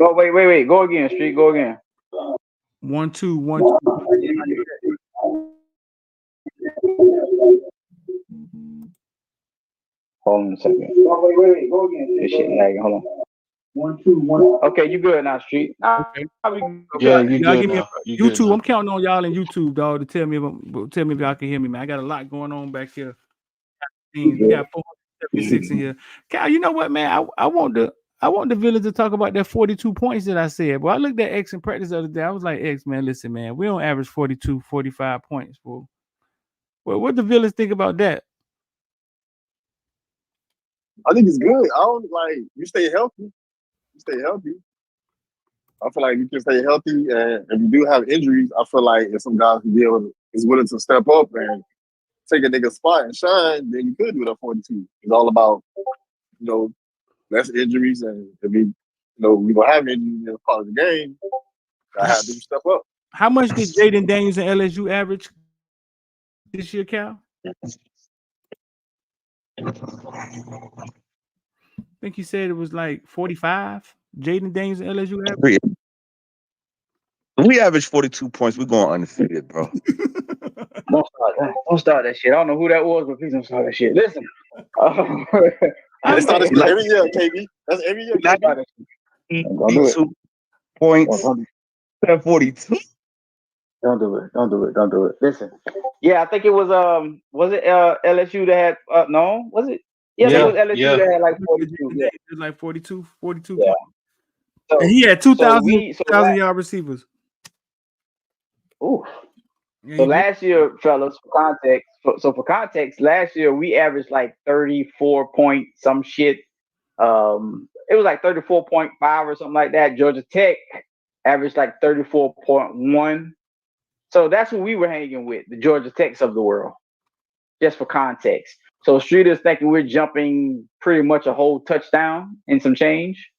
Oh, wait. Go again, Street. Go again. 1-2, 1-2. Hold on a second. Oh, wait. Go again. This shit lagging. Hold on. 1, 2, 1. Okay, you good now, Street. Now Okay. Yeah, you Y'all good give me a now. You good YouTube. now. I'm counting on y'all in YouTube, dog, to tell me if y'all can hear me, man. I got a lot going on back here. We got 476 in here. Cal, you know what, man? I want the Villains to talk about that 42 points that I said. But I looked at X in practice the other day. I was like, X, man, listen, man, we don't average 42, 45 points, bro. Well, what the Villains think about that? I think it's good. I don't like you stay healthy. You stay healthy. I feel like you can stay healthy, and if you do have injuries, I feel like if some guys is willing to step up and take a nigga spot and shine, then you could do that 42. It's all about less injuries, and if we gonna have injuries as part of the game. I have to step up. How much did Jaden Daniels and LSU average this year, Cal? I think he said it was like 45. Jaden Daniels and LSU average. If we average 42 points, we're going undefeated, bro. Don't start that shit. I don't know who that was, but please don't start that shit. Listen. They start this every year, KB. That's every year. KB. 42 points. 42. Don't do it. Listen. Yeah, I think it was it LSU that had no, was it? Yeah, it was LSU that had like 42. Yeah. It was like 42 yeah. points. So, and he had 2,000 yard receivers. Ooh. Yeah, so last year, fellas, for context, last year we averaged like 34 point some shit. It was like 34.5 or something like that. Georgia Tech averaged like 34.1. So that's who we were hanging with, the Georgia Techs of the world, just for context. So Streeter's thinking we're jumping pretty much a whole touchdown and some change.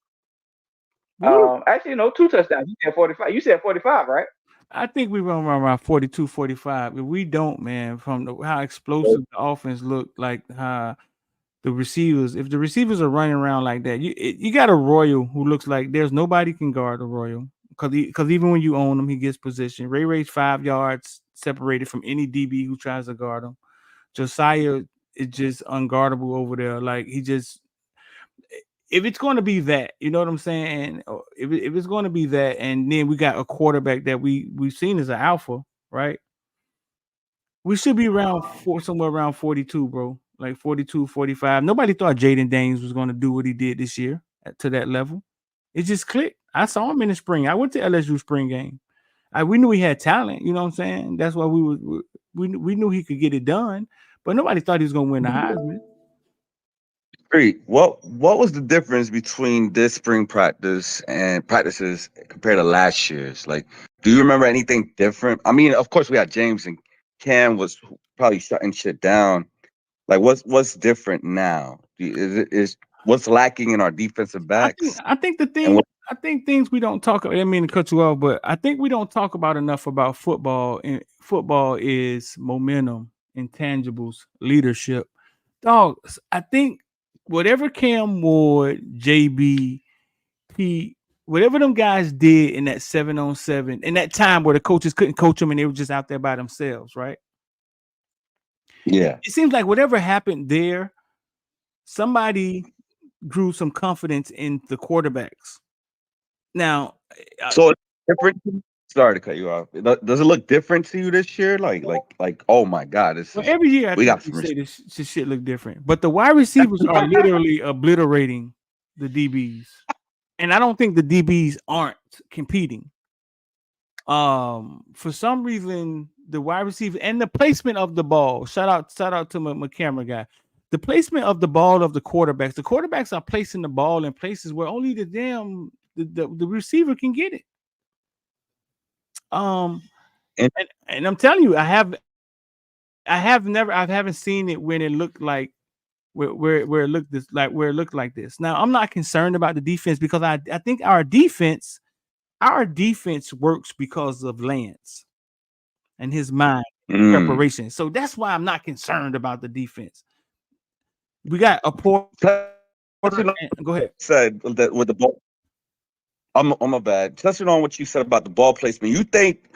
Actually, no, 2 touchdowns. You said 45. You said 45, right? I think we run around 42, 45. If we don't, man, from how explosive the offense looked, like how the receivers, if the receivers are running around like that, you got a Royal who looks like there's nobody can guard a Royal. Because even when you own him, he gets position. Ray's 5 yards separated from any DB who tries to guard him. Josiah is just unguardable over there. Like he just, if it's going to be that, you know what I'm saying? If it's going to be that, and then we got a quarterback that we've seen as an alpha, right? We should be somewhere around 42, bro. Like 42, 45. Nobody thought Jaden Daniels was going to do what he did this year to that level. It just clicked. I saw him in the spring. I went to LSU spring game. We knew he had talent. You know what I'm saying? That's why we knew he could get it done. But nobody thought he was going to win the Heisman. Great. What was the difference between this spring practice and practices compared to last year's? Like, do you remember anything different? I mean, of course, we had James and Cam was probably shutting shit down. Like, what's different now? Is what's lacking in our defensive backs? I think things we don't talk. I didn't mean to cut you off, but I think we don't talk about enough about football. And football is momentum, intangibles, leadership. Dog, I think whatever Cam Ward, JB, P, whatever them guys did in that 7-on-7, in that time where the coaches couldn't coach them and they were just out there by themselves, right? Yeah. It seems like whatever happened there, somebody grew some confidence in the quarterbacks. Now, so it's different. Sorry to cut you off. Does it look different to you this year? Like, oh my God! Every year I think we say this shit look different, but the wide receivers are literally obliterating the DBs, and I don't think the DBs aren't competing. For some reason, the wide receiver and the placement of the ball. Shout out to my camera guy. The placement of the ball of the quarterbacks are placing the ball in places where only the receiver can get it. And I'm telling you, I haven't seen it when it looked like where it looked like this. Now I'm not concerned about the defense because I think our defense works because of Lance and his mind preparation. So that's why I'm not concerned about the defense. We got a poor. Go ahead. Said that with the ball. I'm my bad. Touching on what you said about the ball placement, you think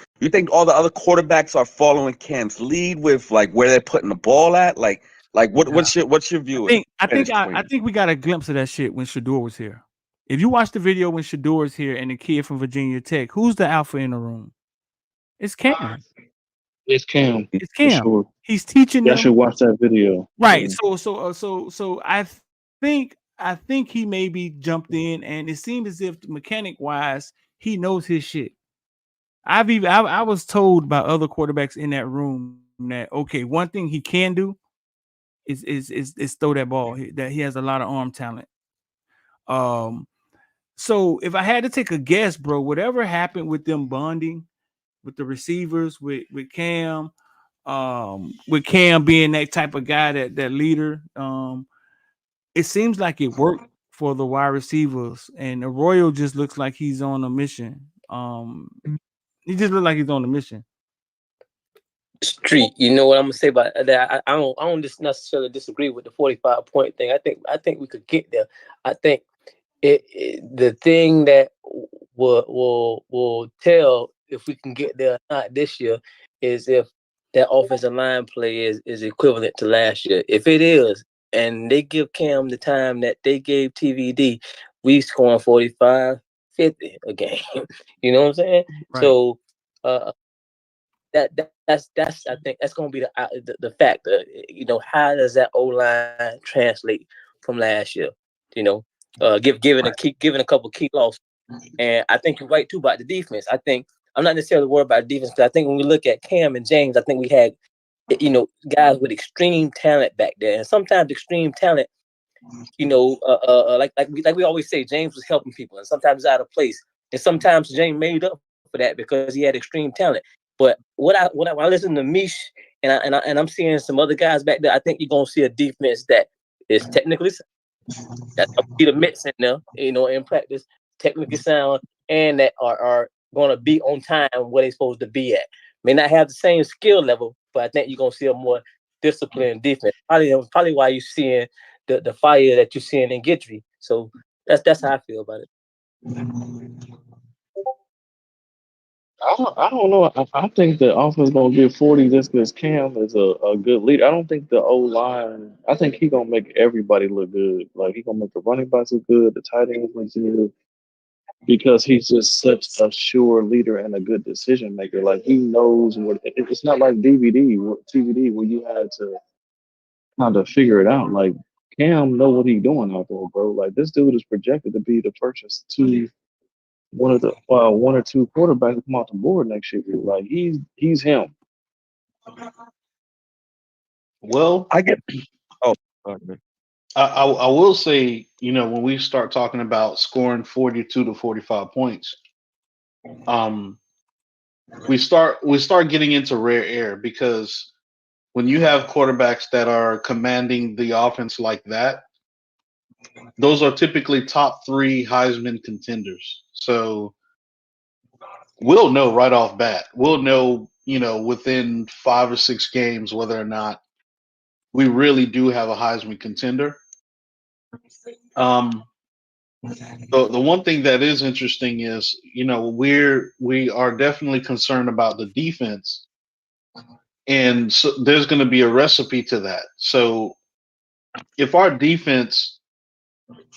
all the other quarterbacks are following Cam's lead with like where they're putting the ball at? Like what's your view? I think we got a glimpse of that shit when Shador was here. If you watch the video when Shador is here and the kid from Virginia Tech, who's the alpha in the room? It's Cam. It's Cam. It's Cam. For sure. He's teaching Y'all them. should watch that video. Right. Yeah. So I think he maybe jumped in, and it seemed as if mechanic wise he knows his shit. I was told by other quarterbacks in that room that okay, one thing he can do is throw that ball. That he has a lot of arm talent. So if I had to take a guess, bro, whatever happened with them bonding with the receivers, with Cam, with Cam being that type of guy, that leader, it seems like it worked for the wide receivers, and Arroyo just looks like he's on a mission. He just looks like he's on a mission. Street, you know what I'm gonna say about that? I don't just necessarily disagree with the 45-point thing. I think we could get there. I think the thing that will tell if we can get there or not this year is if that offensive line play is equivalent to last year. If it is, and they give Cam the time that they gave TVD, we scoring 45, 50 a game. You know what I'm saying? Right. So that's I think that's gonna be the factor. You know, how does that O-line translate from last year? You know, given a couple key losses. And I think you're right too about the defense. I think I'm not necessarily worried about the defense, because I think when we look at Cam and James, I think we had, you know, guys with extreme talent back there, and sometimes extreme talent, you know, like we always say, James was helping people, and sometimes out of place, and sometimes James made up for that because he had extreme talent. But when I listen to Mish and I'm seeing some other guys back there, I think you're gonna see a defense that is technically sound. That's gonna be the mix in there, you know, in practice, technically sound, and that are gonna be on time where they're supposed to be at. May not have the same skill level, but I think you're gonna see a more disciplined defense. Probably why you're seeing the fire that you're seeing in Guidry. So that's how I feel about it. I don't know. I think the offense gonna get 40 just because Cam is a good leader. I don't think the O line. I think he gonna make everybody look good. Like he gonna make the running backs look good, the tight ends look good, because he's just such a sure leader and a good decision maker. Like he knows what. It's not like TVD where you had to kind of figure it out. Like Cam know what he's doing out there, bro. Like this dude is projected to be the first one or two quarterbacks to come off the board next year. Like he's him. Well, I get. Oh, okay. I will say, you know, when we start talking about scoring 42 to 45 points, we start getting into rare air, because when you have quarterbacks that are commanding the offense like that, those are typically top 3 Heisman contenders. So we'll know right off bat. We'll know, you know, within 5 or 6 games whether or not we really do have a Heisman contender. The one thing that is interesting is, you know, we are definitely concerned about the defense, and so there's going to be a recipe to that. So if our defense,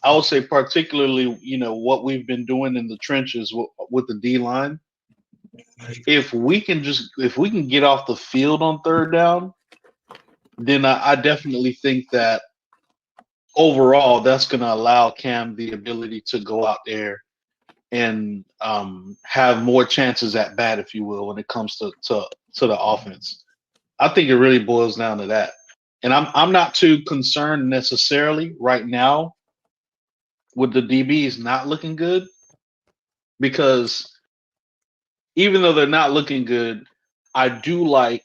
I would say particularly, you know, what we've been doing in the trenches with the D line, if we can get off the field on third down, then I definitely think that overall that's going to allow Cam the ability to go out there and have more chances at bat, if you will, when it comes to the offense. I think it really boils down to that. And I'm not too concerned necessarily right now with the DBs not looking good, because even though they're not looking good, I do like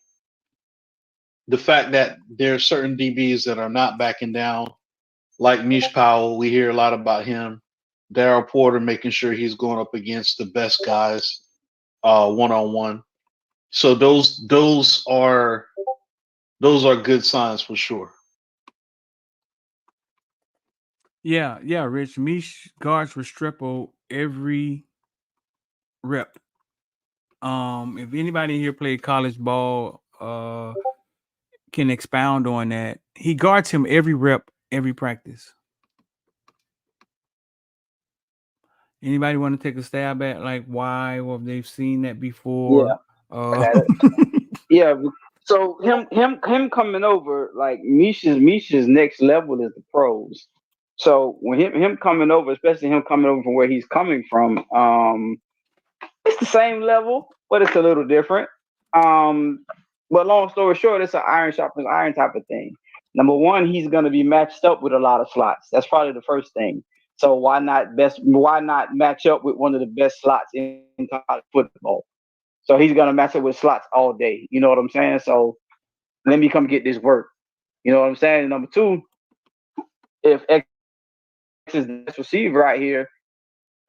the fact that there are certain DBs that are not backing down, like Mish Powell. We hear a lot about him. Darryl Porter making sure he's going up against the best guys one-on-one. So those are good signs for sure. Yeah, Rich. Mish guards Restrepo every rep. If anybody here played college ball, can expound on that. He guards him every rep, every practice. Anybody want to take a stab at like why, or if they've seen that before? I got it. Yeah. So him coming over, like Misha's next level is the pros. So when him coming over, especially him coming over from where he's coming from, it's the same level, but it's a little different. Um, but long story short, it's an iron sharpens iron type of thing. Number one, he's going to be matched up with a lot of slots. That's probably the first thing. So why not match up with one of the best slots in college football? So he's going to match up with slots all day. You know what I'm saying? So let me come get this work. You know what I'm saying? Number two, if X is the best receiver right here,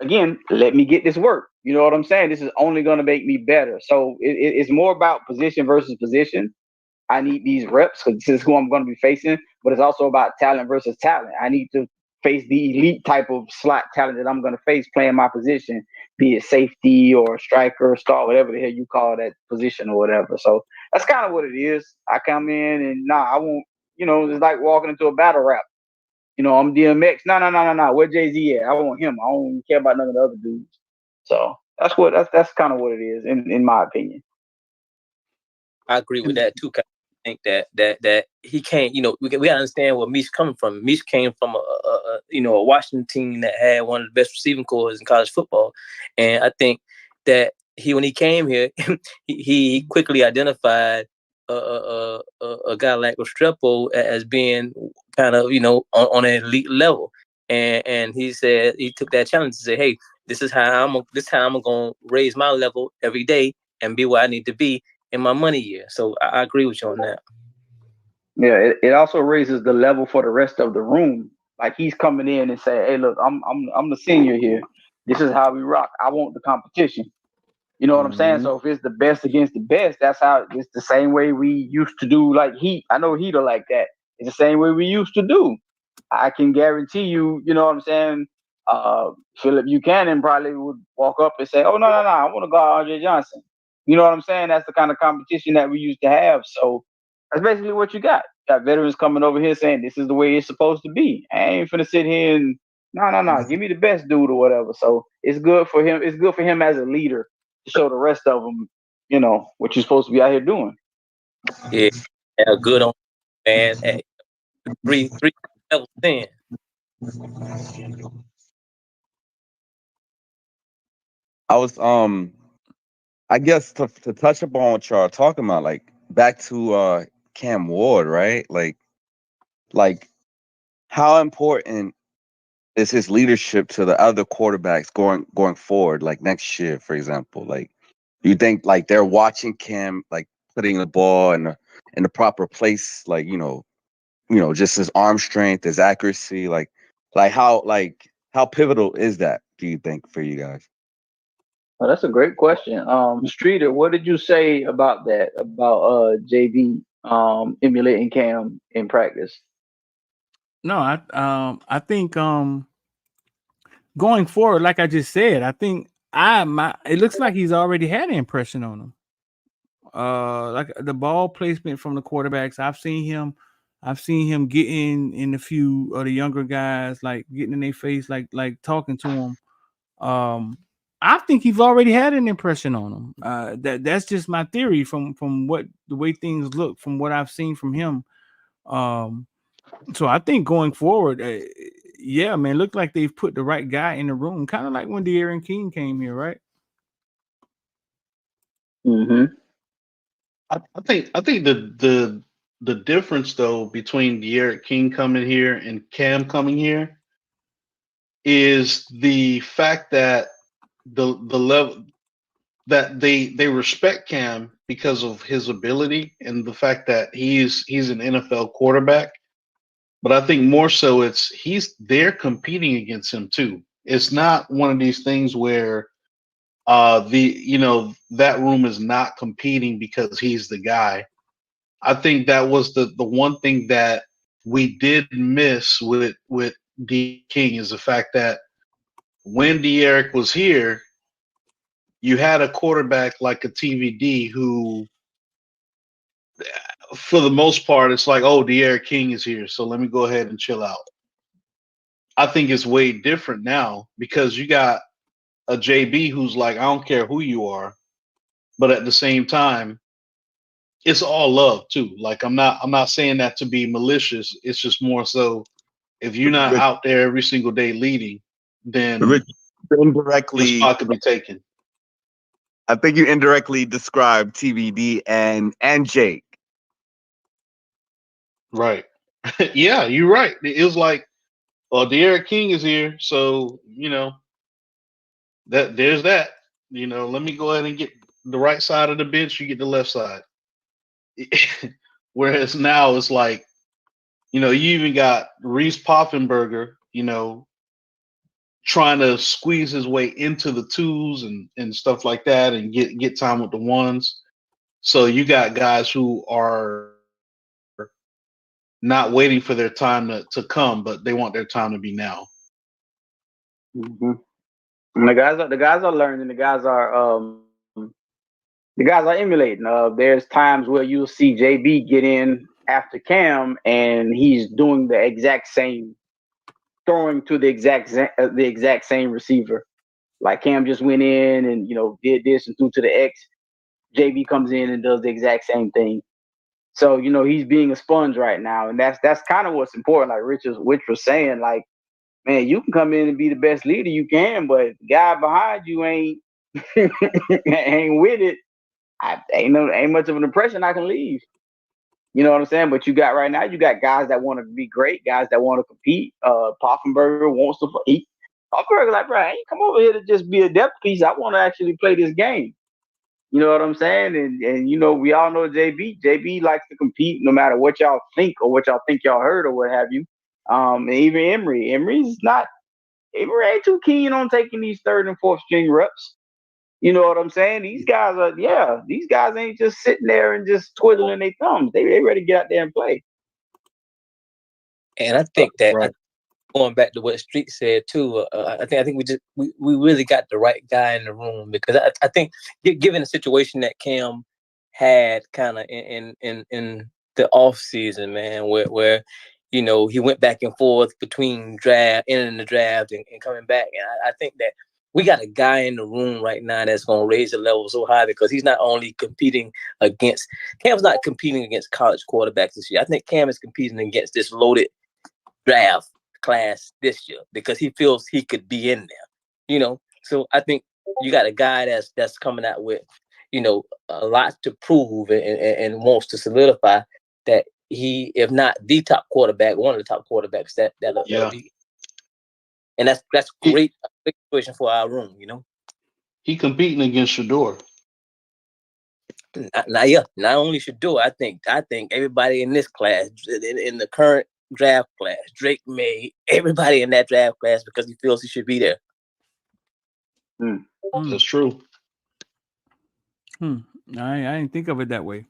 again, let me get this work. You know what I'm saying? This is only going to make me better. So it's more about position versus position. I need these reps because this is who I'm going to be facing, but it's also about talent versus talent. I need to face the elite type of slot talent that I'm going to face playing my position, be it safety or striker, star, whatever the hell you call that position or whatever. So that's kind of what it is. I come in and I won't, it's like walking into a battle rap. I'm DMX. No. Where Jay-Z at? I want him. I don't care about none of the other dudes. So that's kind of what it is, in my opinion. I agree with that too. I think that he can't. We gotta understand where Mish coming from. Mish came from a Washington team that had one of the best receiving corps in college football, and I think that when he came here, he quickly identified a guy like Restrepo as being kind of on an elite level, and he said he took that challenge to say, hey, this is how I'm gonna raise my level every day and be where I need to be in my money year. So I agree with you on that. Yeah, it also raises the level for the rest of the room. Like he's coming in and saying, "Hey, look, I'm the senior here. This is how we rock. I want the competition." You know what I'm saying? So if it's the best against the best, that's how it's the same way we used to do. Like Heat, I know Heat are like that. It's the same way we used to do. I can guarantee you. You know what I'm saying? Philip Buchanan probably would walk up and say, "Oh no, I want to guard RJ Johnson." You know what I'm saying? That's the kind of competition that we used to have. So that's basically what you got. You got veterans coming over here saying this is the way it's supposed to be. I ain't finna sit here and no. Give me the best dude or whatever. So it's good for him. It's good for him as a leader to show the rest of them, what you're supposed to be out here doing. Yeah, good on man. Hey, three levels in. I was I guess to touch upon what y'all are talking about, like back to Cam Ward, right? Like how important is his leadership to the other quarterbacks going forward, like next year, for example? Like, do you think like they're watching Cam like putting the ball in the proper place, like just his arm strength, his accuracy, like how pivotal is that? Do you think for you guys? Oh, that's a great question. Streeter, what did you say about that? About JV emulating Cam in practice? No, I think going forward, like I just said, I think it looks like he's already had an impression on him. Like the ball placement from the quarterbacks, I've seen him getting in a few of the younger guys, like getting in their face, like talking to them. I think he's already had an impression on him. That's just my theory from the way things look from what I've seen from him. So I think going forward, yeah, man, look like they've put the right guy in the room, kind of like when De'Aaron King came here, right? Mm-hmm. I think the difference though between De'Aaron King coming here and Cam coming here is the fact that the level that they respect Cam because of his ability and the fact that he's an NFL quarterback. But I think more so they're competing against him too. It's not one of these things where that room is not competing because he's the guy. I think that was the one thing that we did miss with D King is the fact that when De'Eric was here, you had a quarterback like a TVD who, for the most part, it's like, oh, De'Eric King is here, so let me go ahead and chill out. I think it's way different now because you got a JB who's like, I don't care who you are, but at the same time, it's all love too. Like I'm not saying that to be malicious. It's just more so if you're not Rich, out there every single day leading, then Rich, your indirectly, spot could be taken. I think you indirectly described TVD and Jake. Right. Yeah, you're right. It was like, well, De'Eric King is here, so that there's that. Let me go ahead and get the right side of the bench. You get the left side. Whereas now it's like, you even got Reese Poffenberger, trying to squeeze his way into the twos and stuff like that and get time with the ones. So you got guys who are not waiting for their time to come, but they want their time to be now. Mm-hmm. And the guys are learning. The guys are emulating. There's times where you'll see JB get in after Cam, and he's doing the exact same, throwing to the exact same receiver. Like Cam just went in and did this and threw to the X. JB comes in and does the exact same thing. So he's being a sponge right now, and that's kind of what's important. Like Rich was saying, like, man, you can come in and be the best leader you can, but the guy behind you ain't ain't with it. Ain't much of an impression I can leave. You know what I'm saying? But you got right now, you got guys that want to be great, guys that want to compete. Poffenberger wants to eat. Poffenberger like, bro, I ain't come over here to just be a depth piece. I want to actually play this game. You know what I'm saying? And we all know JB. JB likes to compete no matter what y'all think or what y'all think y'all heard or what have you. And even Emory. Emory ain't too keen on taking these third and fourth string reps. You know what I'm saying? These guys ain't just sitting there and just twiddling their thumbs. They ready to get out there and play. And I think that Right. going back to what Street said too, I think we really got the right guy in the room, because I think given the situation that Cam had kind of in the off season, man, where he went back and forth between entering the draft and coming back, and I think that we got a guy in the room right now that's going to raise the level so high, because he's not only Cam's not competing against college quarterbacks this year. I think Cam is competing against this loaded draft class this year because he feels he could be in there, So I think you got a guy that's coming out with, a lot to prove and wants to solidify that he, if not the top quarterback, one of the top quarterbacks that'll be. And that's great, a big situation for our room, He competing against Shador. Not only Shador, I think everybody in this class, in the current draft class, Drake May, everybody in that draft class, because he feels he should be there. That's true. I didn't think of it that way.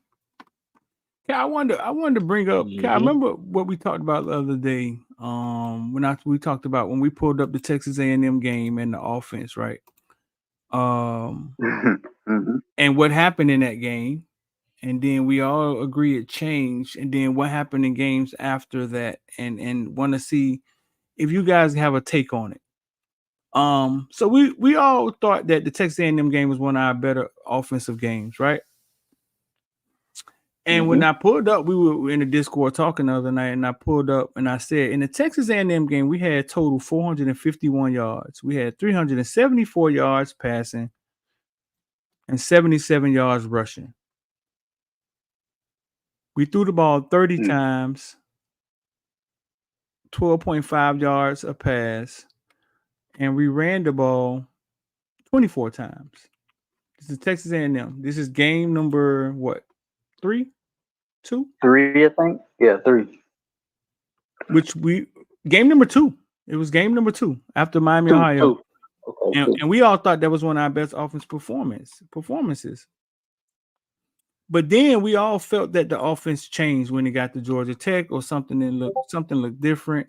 Yeah, I wanted to bring up. I remember what we talked about the other day. We talked about when we pulled up the Texas A&M game and the offense, right? And what happened in that game, and then we all agree it changed, and then what happened in games after that, and want to see if you guys have a take on it. So we all thought that the Texas A&M game was one of our better offensive games, right? And when I pulled up, we were in the Discord talking the other night, and I pulled up and I said, in the Texas A&M game, we had total 451 yards. We had 374 yards passing and 77 yards rushing. We threw the ball 30 times, 12.5 yards a pass, and we ran the ball 24 times. This is Texas A&M. This is game number, what, 3? 2? 3, I think. Yeah, 3. Game number 2. It was game number 2 after Miami, Ohio. 2. Okay, and we all thought that was one of our best offense performances. But then we all felt that the offense changed when it got to Georgia Tech, or something looked different.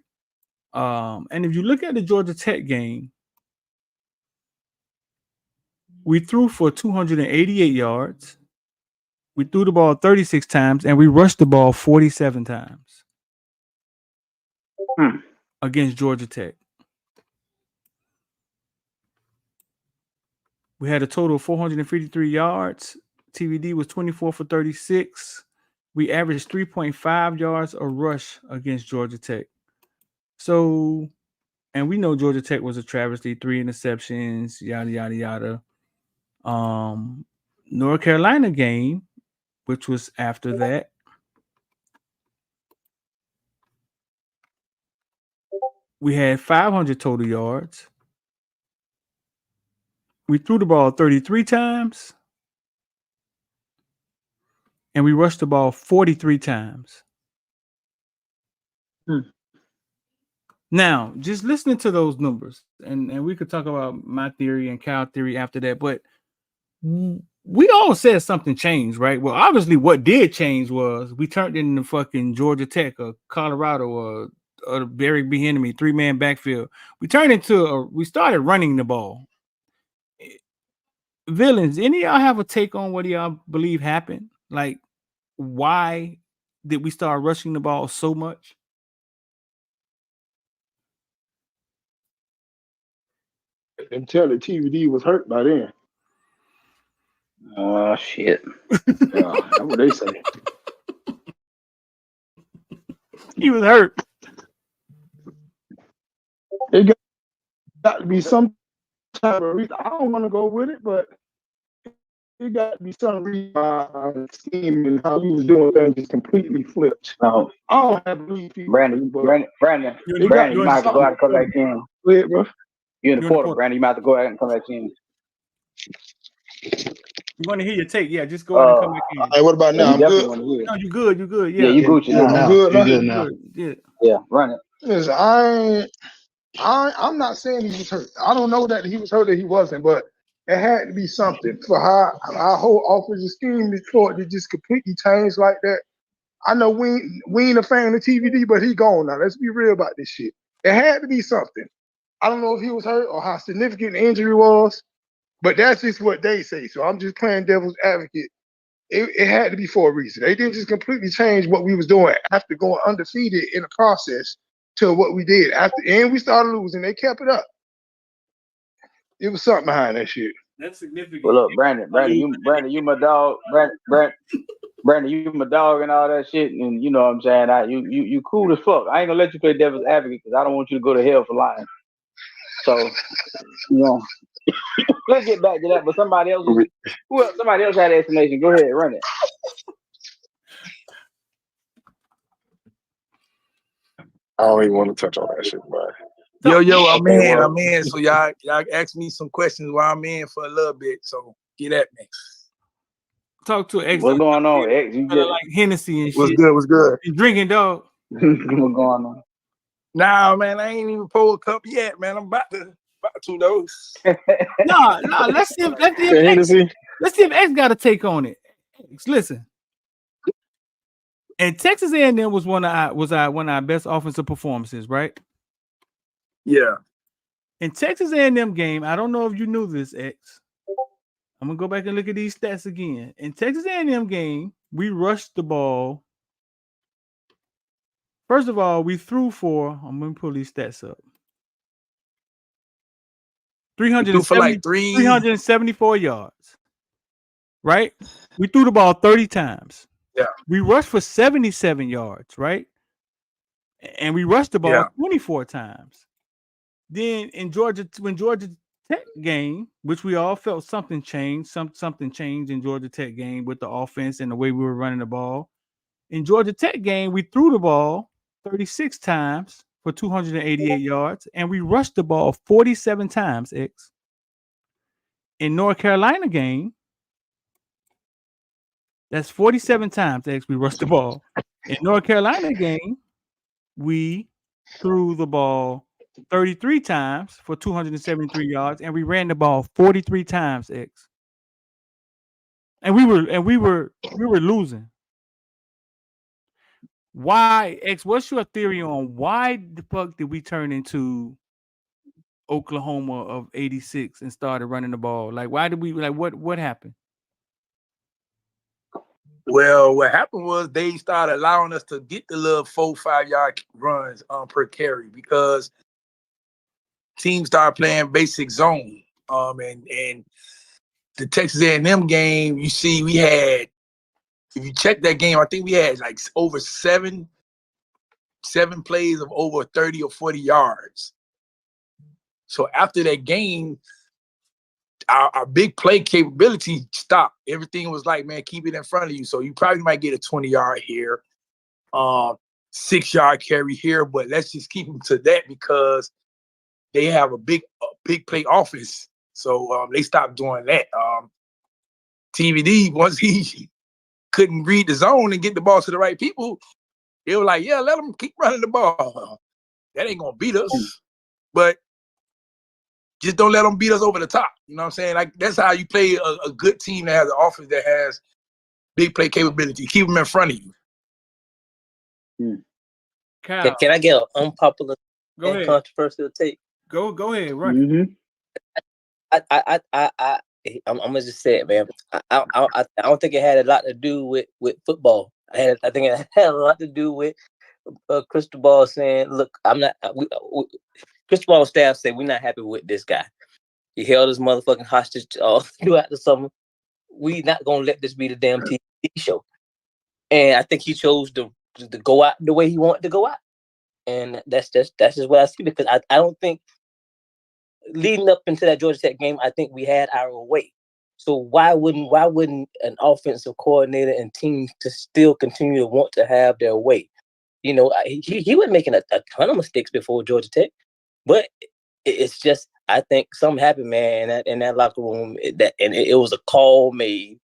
And if you look at the Georgia Tech game, We threw for 288 yards. We threw the ball 36 times, and we rushed the ball 47 times against Georgia Tech. We had a total of 453 yards. TVD was 24 for 36. We averaged 3.5 yards a rush against Georgia Tech. So, and we know Georgia Tech was a travesty, 3 interceptions, yada, yada, yada. North Carolina game, which was after that, we had 500 total yards. We threw the ball 33 times, and we rushed the ball 43 times. Now, just listening to those numbers, and we could talk about my theory and Cal theory after that, but we all said something changed, right? Well, obviously, what did change was we turned into fucking Georgia Tech or Colorado or Barry B. Henry 3-man backfield. We started running the ball. Villains, any of y'all have a take on what y'all believe happened? Like, why did we start rushing the ball so much? Until the TVD was hurt by then. Oh shit! That's what they say. He was hurt. It got to be some type of reason. I don't want to go with it, but it got to be some reason scheme and how he was doing things just completely flipped. No, I don't have belief. Brandon, you might have to go out and come back in. Go ahead, bro. You're in the portal, Brandon. You might have to go out and come back in. You want to hear your take? Yeah, just go out and come back in. All right, what about now? I'm good. No, you good. You good. Yeah, you Gucci now. I'm good now. Good now. Yeah, run it. Listen, I'm not saying he was hurt. I don't know that he was hurt or he wasn't, but it had to be something for how our whole offensive scheme before it just completely changed like that. I know we ain't a fan of TVD, but he gone now. Let's be real about this shit. It had to be something. I don't know if he was hurt or how significant the injury was, but that's just what they say. So I'm just playing devil's advocate. It had to be for a reason. They didn't just completely change what we was doing after going undefeated in the process to what we did after, and we started losing. They kept it up. It was something behind that shit. That's significant. Well, look, Brandon, you my dog. Brandon, you my dog and all that shit, and you know what I'm saying. You cool as fuck. I ain't gonna let you play devil's advocate because I don't want you to go to hell for lying. So, let's get back to that. But somebody else had an explanation. Go ahead, run it. I don't even want to touch on that shit, bro. Yo, I'm in. So y'all ask me some questions while I'm in for a little bit. So get at me. Talk to X. What's going on, X? You like Hennessy and shit. What's good? You drinking, dog? What's going on? Nah, man, I ain't even pulled a cup yet, man. I'm about to though. No. Let's see if X got a take on it. X, listen. And Texas A&M was one of our best offensive performances, right? Yeah. In Texas A&M game, I don't know if you knew this, X. I'm gonna go back and look at these stats again. In Texas A&M game, we rushed the ball. First of all, we threw for. I'm gonna pull these stats up. 374 yards. Right? We threw the ball 30 times. Yeah. We rushed for 77 yards, right? And we rushed the ball 24 times. Then when Georgia Tech game, which we all felt something changed, something changed in Georgia Tech game with the offense and the way we were running the ball. In Georgia Tech game, we threw the ball 36 times for 288 yards, and we rushed the ball 47 times, X. In North Carolina game, that's 47 times, X, we rushed the ball. In North Carolina game, we threw the ball 33 times for 273 yards, and we ran the ball 43 times, X. And we were losing. Why, X? What's your theory on why the fuck did we turn into Oklahoma of '86 and started running the ball? Like, why did we like what happened? Well, what happened was they started allowing us to get the little 4-5 yard runs per carry because teams started playing basic zone. And the Texas A&M game, you see, we had, if you check that game, I think we had like over seven plays of over 30 or 40 yards. So after that game, our big play capability stopped. Everything was like, man, keep it in front of you. So you probably might get a 20-yard here, 6-yard carry here, but let's just keep them to that because they have a big play offense. So they stopped doing that. TVD, once he couldn't read the zone and get the ball to the right people, they were like, yeah, let them keep running the ball. That ain't going to beat us. But just don't let them beat us over the top. You know what I'm saying? Like, that's how you play a good team that has an offense that has big play capability. Keep them in front of you. Kyle, Can I get an unpopular go and controversial take? Go ahead, right? Mm-hmm. I'm gonna just say it, man. I don't think it had a lot to do with football. I think it had a lot to do with Cristobal saying, "Look, I'm not." Cristobal staff said we're not happy with this guy. He held his motherfucking hostage throughout the summer. We not gonna let this be the damn TV show. And I think he chose to go out the way he wanted to go out. And that's just what I see, because I don't think leading up into that Georgia Tech game, I think we had our way. So why wouldn't an offensive coordinator and team to still continue to want to have their way? You know, he was making a ton of mistakes before Georgia Tech, but it's just, I think something happened, man, in that locker room. It was a call made,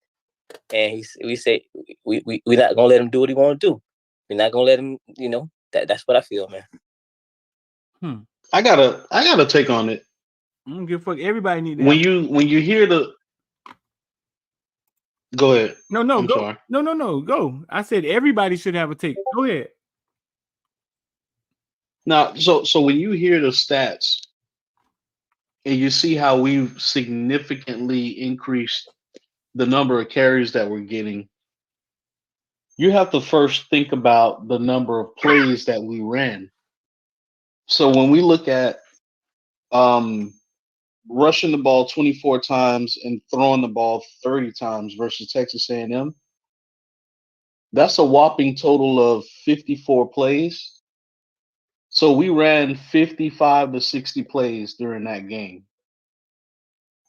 and we say we're not gonna let him do what he want to do. We're not gonna let him. You know, that's what I feel, man. I got a take on it. I don't give a fuck. Everybody need to When you hear the, go ahead. No, I'm go. sorry. No, go. I said everybody should have a take. Go ahead. Now, so when you hear the stats and you see how we've significantly increased the number of carries that we're getting, you have to first think about the number of plays that we ran. So when we look at rushing the ball 24 times and throwing the ball 30 times versus Texas A&M, that's a whopping total of 54 plays. So we ran 55 to 60 plays during that game.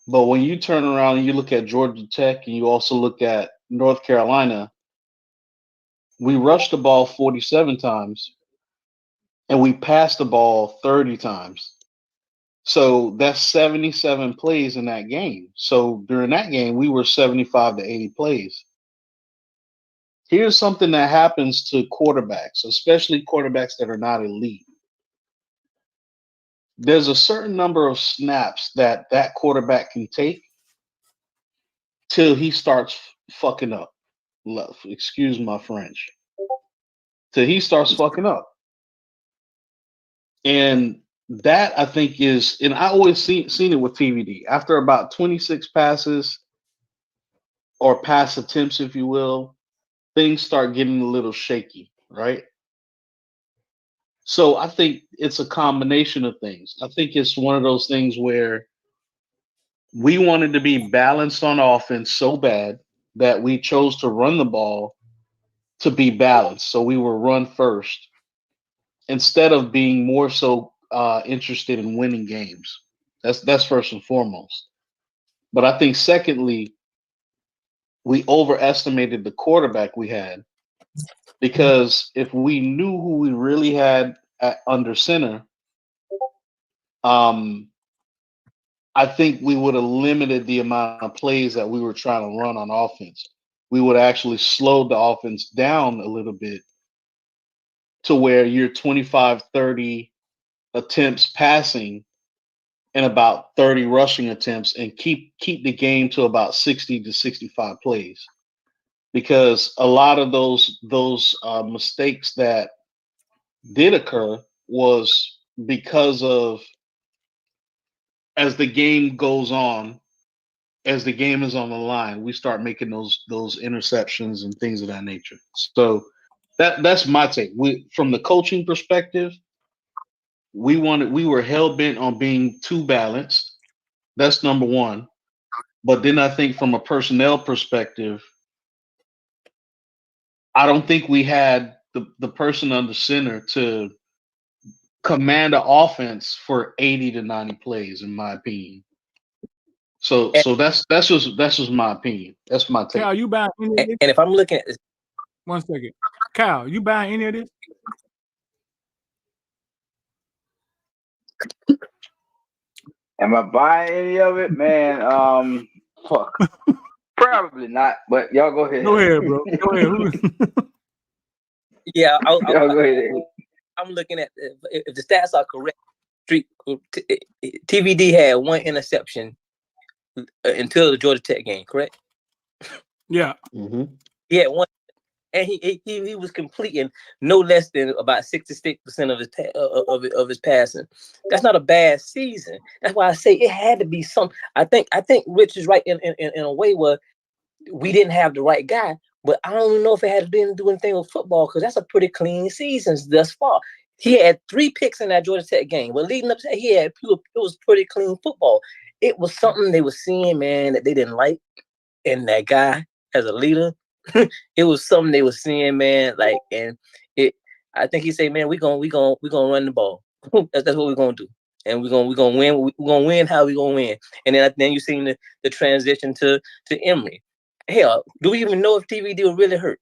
But when you turn around and you look at Georgia Tech and you also look at North Carolina, we rushed the ball 47 times and we passed the ball 30 times. So that's 77 plays in that game. So during that game, we were 75 to 80 plays. Here's something that happens to quarterbacks, especially quarterbacks that are not elite. There's a certain number of snaps that quarterback can take till he starts fucking up. Excuse my French. Till he starts fucking up. And that, I think, is, and I always seen it with TVD. After about 26 passes or pass attempts, if you will, things start getting a little shaky, right? So I think it's a combination of things. I think it's one of those things where we wanted to be balanced on offense so bad that we chose to run the ball to be balanced. So we were run first instead of being more so interested in winning games. That's first and foremost. But I think secondly, we overestimated the quarterback we had, because if we knew who we really had under center, I think we would have limited the amount of plays that we were trying to run on offense. We would actually slow the offense down a little bit to where you're 25, 30 attempts passing and about 30 rushing attempts, and keep the game to about 60 to 65 plays. Because a lot of those mistakes that did occur was because of as the game goes on, as the game is on the line, we start making those interceptions and things of that nature. So that's my take. From the coaching perspective, we were hell bent on being too balanced. That's number one. But then I think from a personnel perspective, I don't think we had the person under center to command an offense for 80 to 90 plays, in my opinion. So that's just my opinion. That's my take. Kyle, you buying any of this? And if I'm looking at this, 1 second. Kyle, you buying any of this? Am I buying any of it, man? Fuck. Probably not. But y'all go ahead. Go ahead, bro. Go ahead. yeah, Y'all go ahead. I'm looking at if the stats are correct. TVD had 1 interception until the Georgia Tech game, correct? Yeah. Mm-hmm. He had 1, and he was completing no less than about 66% of his passing. That's not a bad season. That's why I say it had to be some. I think Rich is right in a way where we didn't have the right guy, but I don't know if it had to do anything with football because that's a pretty clean season thus far. He had 3 picks in that Georgia Tech game, but leading up to that, it was pretty clean football. It was something they were seeing, man, that they didn't like in that guy as a leader. It was something they were seeing, man. Like, and I think he said, man, we gonna run the ball. That's what we're gonna do, and we're gonna win. We're gonna win. How we gonna win? And then you seen the transition to Emory. Hell, do we even know if TVD was really hurt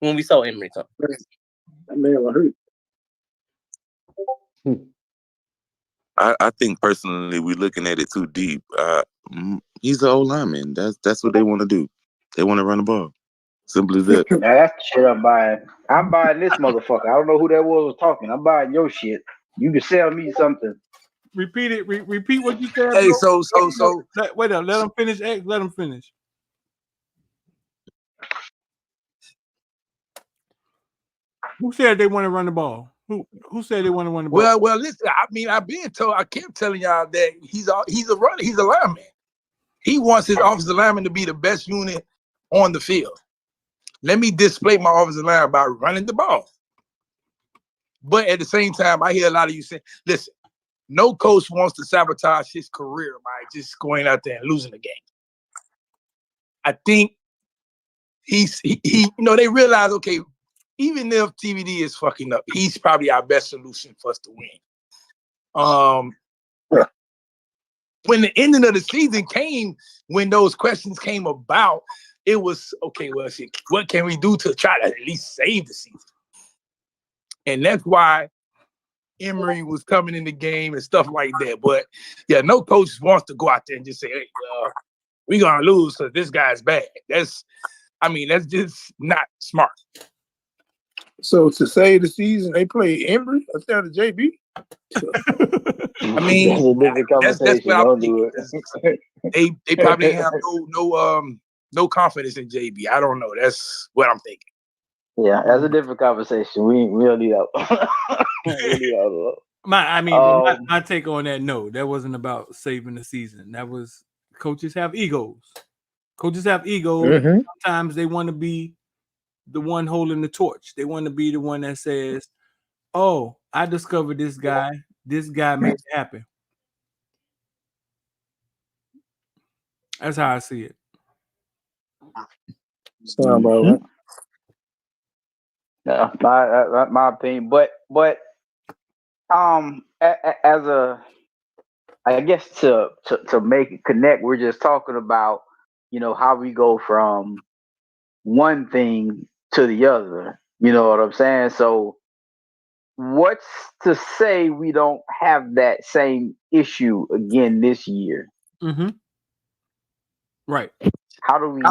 when we saw Emory come? That man was hurt. I think personally we're looking at it too deep. He's an old lineman. That's what they want to do. They want to run the ball. Simple as that. Now that's the shit I'm buying. I'm buying this motherfucker. I don't know who that was talking. I'm buying your shit. You can sell me something. Repeat it. Repeat what you said. Hey, bro. so Wait up. Let him finish. Let him finish. Who said they want to run the ball? Who said they want to run the ball? well, listen. I mean, I've been told. I kept telling y'all that he's a runner. He's a lineman. He wants his offensive lineman to be the best unit on the field. Let me display my offensive line by running the ball. But at the same time, I hear a lot of you say, listen, no coach wants to sabotage his career by just going out there and losing the game. I think he they realize, okay, even if TVD is fucking up, he's probably our best solution for us to win. When the ending of the season came, when those questions came about, it was, okay, well, what can we do to try to at least save the season? And that's why Emory was coming in the game and stuff like that. But yeah, no coach wants to go out there and just say, hey, we're going to lose because this guy's bad. That's just not smart. So to save the season, they played Emory instead of JB. I mean, that's what I'm thinking. They probably have no confidence in JB. I don't know. That's what I'm thinking. Yeah, that's a different conversation. We don't need that. My take on that, no, that wasn't about saving the season. That was coaches have egos. Coaches have egos. Mm-hmm. Sometimes they want to be the one holding the torch. They want to be the one that says, oh, I discovered this guy. This guy made it happen. That's how I see it. Sound about right. Yeah, my opinion. But as a, I guess to make it connect, we're just talking about, how we go from one thing to the other. You know what I'm saying? So what's to say we don't have that same issue again this year? Mm-hmm. Right. How do we?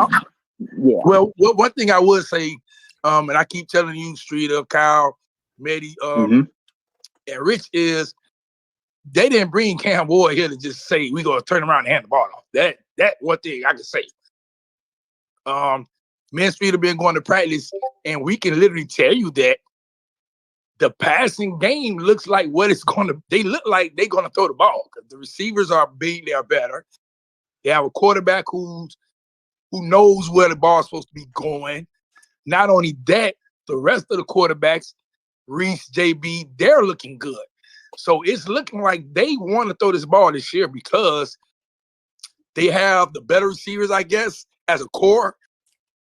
Yeah. Well, one thing I would say, and I keep telling you, Street Up, Kyle, Medi, and Rich, is they didn't bring Cam Ward here to just say we're gonna turn around and hand the ball off. That one thing I can say. Me and Street have been going to practice, and we can literally tell you that the passing game looks like what it's going to. They look like they're going to throw the ball because the receivers are big. They are better. They have a quarterback who knows where the ball is supposed to be going. Not only that, the rest of the quarterbacks, Reese, JB, they're looking good. So it's looking like they want to throw this ball this year because they have the better receivers, I guess, as a core.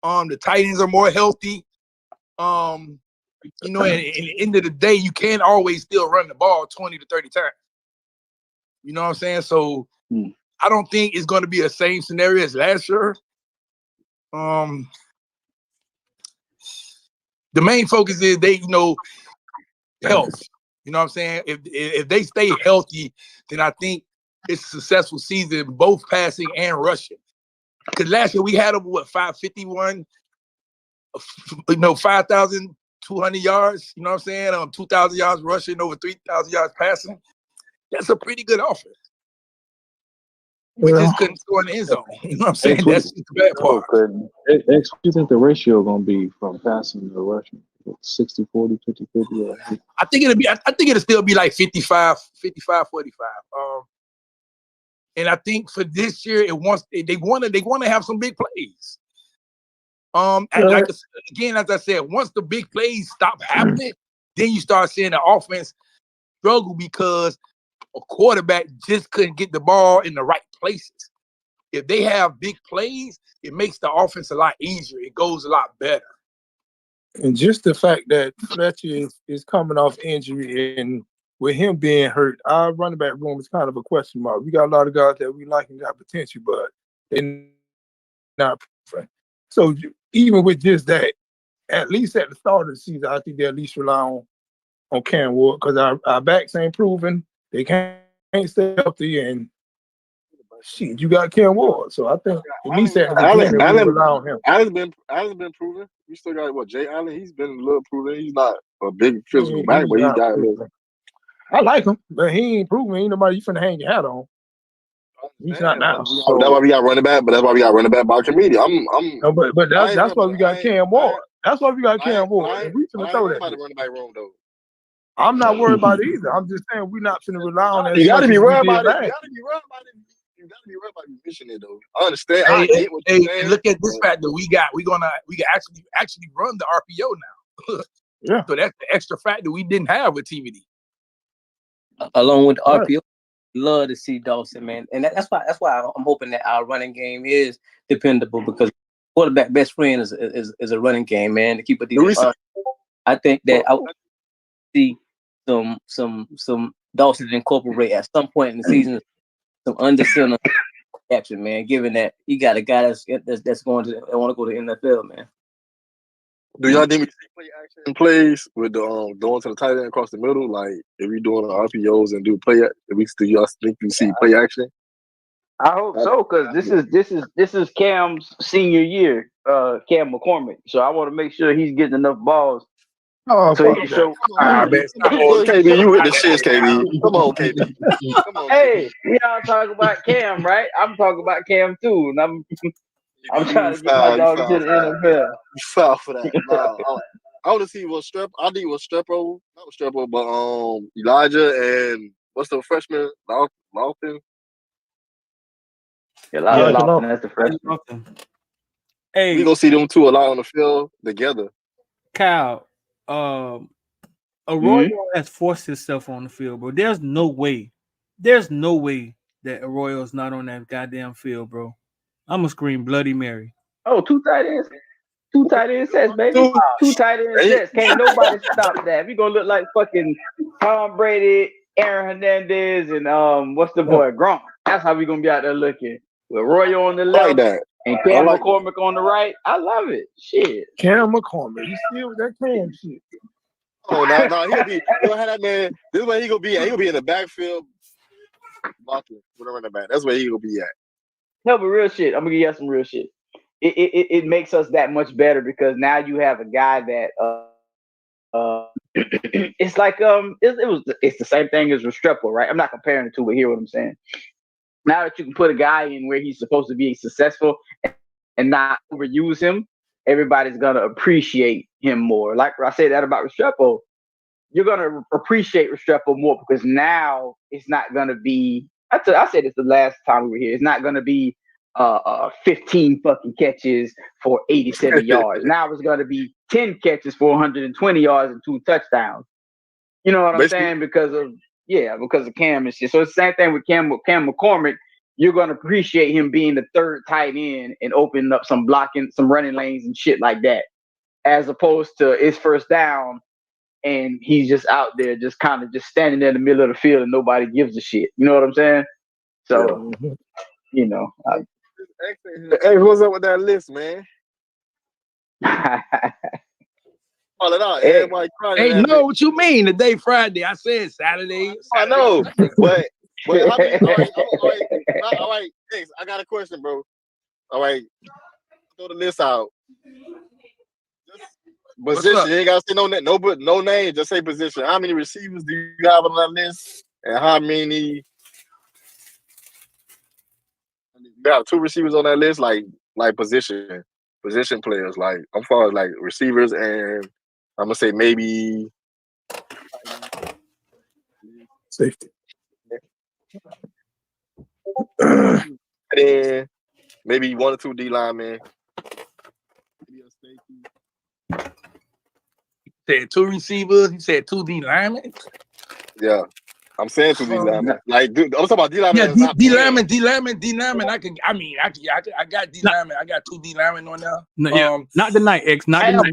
The tight ends are more healthy. You know, and at the end of the day, you can't always still run the ball 20 to 30 times. You know what I'm saying? So I don't think it's going to be the same scenario as last year. The main focus is health. You know what I'm saying? If they stay healthy, then I think it's a successful season, both passing and rushing. Because last year we had over 551, 5,200 yards. You know what I'm saying? 2,000 yards rushing, over 3,000 yards passing. That's a pretty good offense. We just couldn't score in the end zone. You know what I'm saying? That's the bad part. What do you think the ratio going to be from passing to rushing? 60, 40, 50, 50? I think it'll still be like 55, 45. And I think for this year, they want to have some big plays. And again, as I said, once the big plays stop happening, then you start seeing the offense struggle because a quarterback just couldn't get the ball in the right places. If they have big plays, it makes the offense a lot easier. It goes a lot better. And just the fact that Fletcher is coming off injury and with him being hurt, our running back room is kind of a question mark. We got a lot of guys that we like and got potential, but they're not proven. So even with just that, at least at the start of the season, I think they at least rely on Cam Ward because our backs ain't proven. They can't stay healthy, and shit, you got Cam Ward. So I think at least at the beginning, we rely on him. Allen's been proven. We still got Jay Allen. He's been a little proven. He's not a big physical back, but he's got a little. I like him, but he ain't proven. Ain't nobody you finna hang your hat on. He's not now. So that's why we got running back, but that's why we got running back by committee. But that's why we got Cam Ward. That's why we got Cam Ward. We finna throw that. The running back room though. I'm not worried about it either. I'm just saying we're not finna rely on that. You gotta be worried about it. You gotta be worried about it missing it though. I understand. I get what you're saying. And look at this fact that we can actually run the RPO now. Yeah. So that's the extra fact that we didn't have with TVD. Along with the RPO, love to see Dawson, man, and that's why I'm hoping that our running game is dependable because quarterback best friend is a running game, man. To keep it honest, I think that I would see some Dawson incorporate at some point in the season some under center action, man. Given that you got a guy that's going to want to go to the NFL, man. Do y'all think we see play action plays with the going to the tight end across the middle? Like if we doing the RPOs and do play, do y'all think we see play action? I hope so, because this is Cam's senior year, Cam McCormick. So I want to make sure he's getting enough balls. Oh, so he can show. KB, you with the shits, KB. Come on, KB. Come on. Hey, we all talking about Cam, right? I'm talking about Cam too, and I'm trying to get my dog to the NFL. You foul for that. Nah, I want to see I think Strepo, not Strepo, but Elijah and what's the freshman? Lawton. Yeah, Lawton, that's the freshman. Hey, we gonna see them two a lot on the field together. Kyle, Arroyo has forced himself on the field, bro. There's no way that Arroyo's not on that goddamn field, bro. I'm gonna scream Bloody Mary. Oh, two tight ends sets, baby. Two tight end sets. Can't nobody stop that. We gonna look like fucking Tom Brady, Aaron Hernandez, and what's the boy Gronk. That's how we gonna be out there looking with Arroyo on the left and Cam McCormick on the right. I love it. Shit. Cam McCormick. You still with that Cam shit? Oh no, he'll be. He'll have that man. This is where he gonna be at. He gonna be in the backfield, blocking, whatever in the back. That's where he gonna be at. No, but real shit. I'm gonna give you some real shit. It makes us that much better because now you have a guy that it's like it's the same thing as Restrepo, right? I'm not comparing the two, but hear what I'm saying. Now that you can put a guy in where he's supposed to be successful and not overuse him, everybody's gonna appreciate him more. Like I say that about Restrepo. you're gonna appreciate Restrepo more because now it's not gonna be. I said this the last time we were here. It's not gonna be 15 fucking catches for 87 yards. Now it's gonna be 10 catches for 120 yards and 2 touchdowns. You know what I'm saying? Because of Cam and shit. So it's the same thing with Cam McCormick. You're gonna appreciate him being the third tight end and opening up some blocking, some running lanes and shit like that, as opposed to it's first down and he's just out there, just kind of just standing there in the middle of the field and nobody gives a shit. You know what I'm saying? So, you know. Hey, what's up with that list, man? All it out, everybody crying. Hey, no, what you mean? Today Friday. I said Saturday. I know, but how many? All right. Hey, I got a question, bro. All right, throw the list out. Position, you ain't gotta say no name, just say position. How many receivers do you have on that list? And how many you have 2 receivers on that list, like position players, like I'm far as like receivers, and I'm gonna say maybe safety. And maybe 1 or 2 D linemen. Said 2 receivers. You said 2 D linemen. Yeah, I'm saying 2 D linemen. Like, dude, I'm talking about D linemen. Yeah, D linemen. I got D linemen. I got 2 D linemen on there. No, not tonight, X. Not tonight.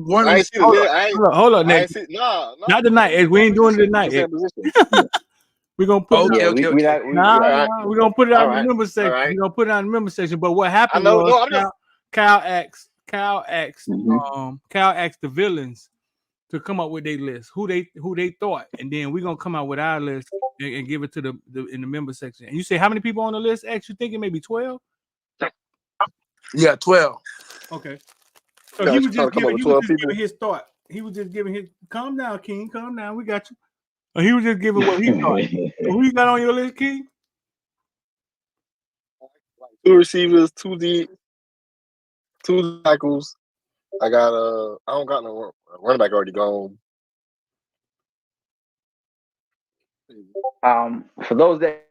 Hold up, Nick. Not tonight, X. We ain't doing it tonight, X. We're gonna put it out. We're gonna put it out in the member section. We're gonna put it out in the member section. But what happened was Kyle asked the villains to come up with their list, who they thought, and then we're gonna come out with our list and give it to the in the member section. And you say how many people on the list? X, you thinking maybe 12? Yeah, 12. Okay. So he was just giving his thought. He was just giving his calm down, King. Calm down. We got you. He was just giving what he thought. Who you got on your list, King? 2 receivers, 2 tackles. I don't got no running back already gone. For those that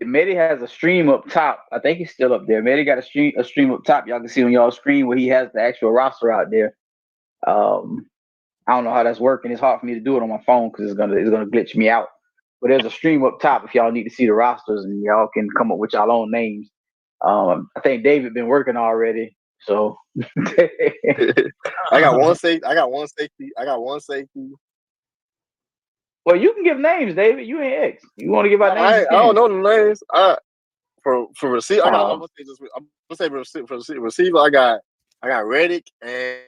Medi has a stream up top. I think he's still up there. Medi got a stream up top. Y'all can see on y'all screen where he has the actual roster out there. I don't know how that's working. It's hard for me to do it on my phone because it's gonna glitch me out. But there's a stream up top if y'all need to see the rosters and y'all can come up with y'all own names. I think David been working already. So I got one safety. Well, you can give names, David. You ain't X. You want to give out names? I don't know the names. For receiver, I'm gonna say for receiver, I got Reddick and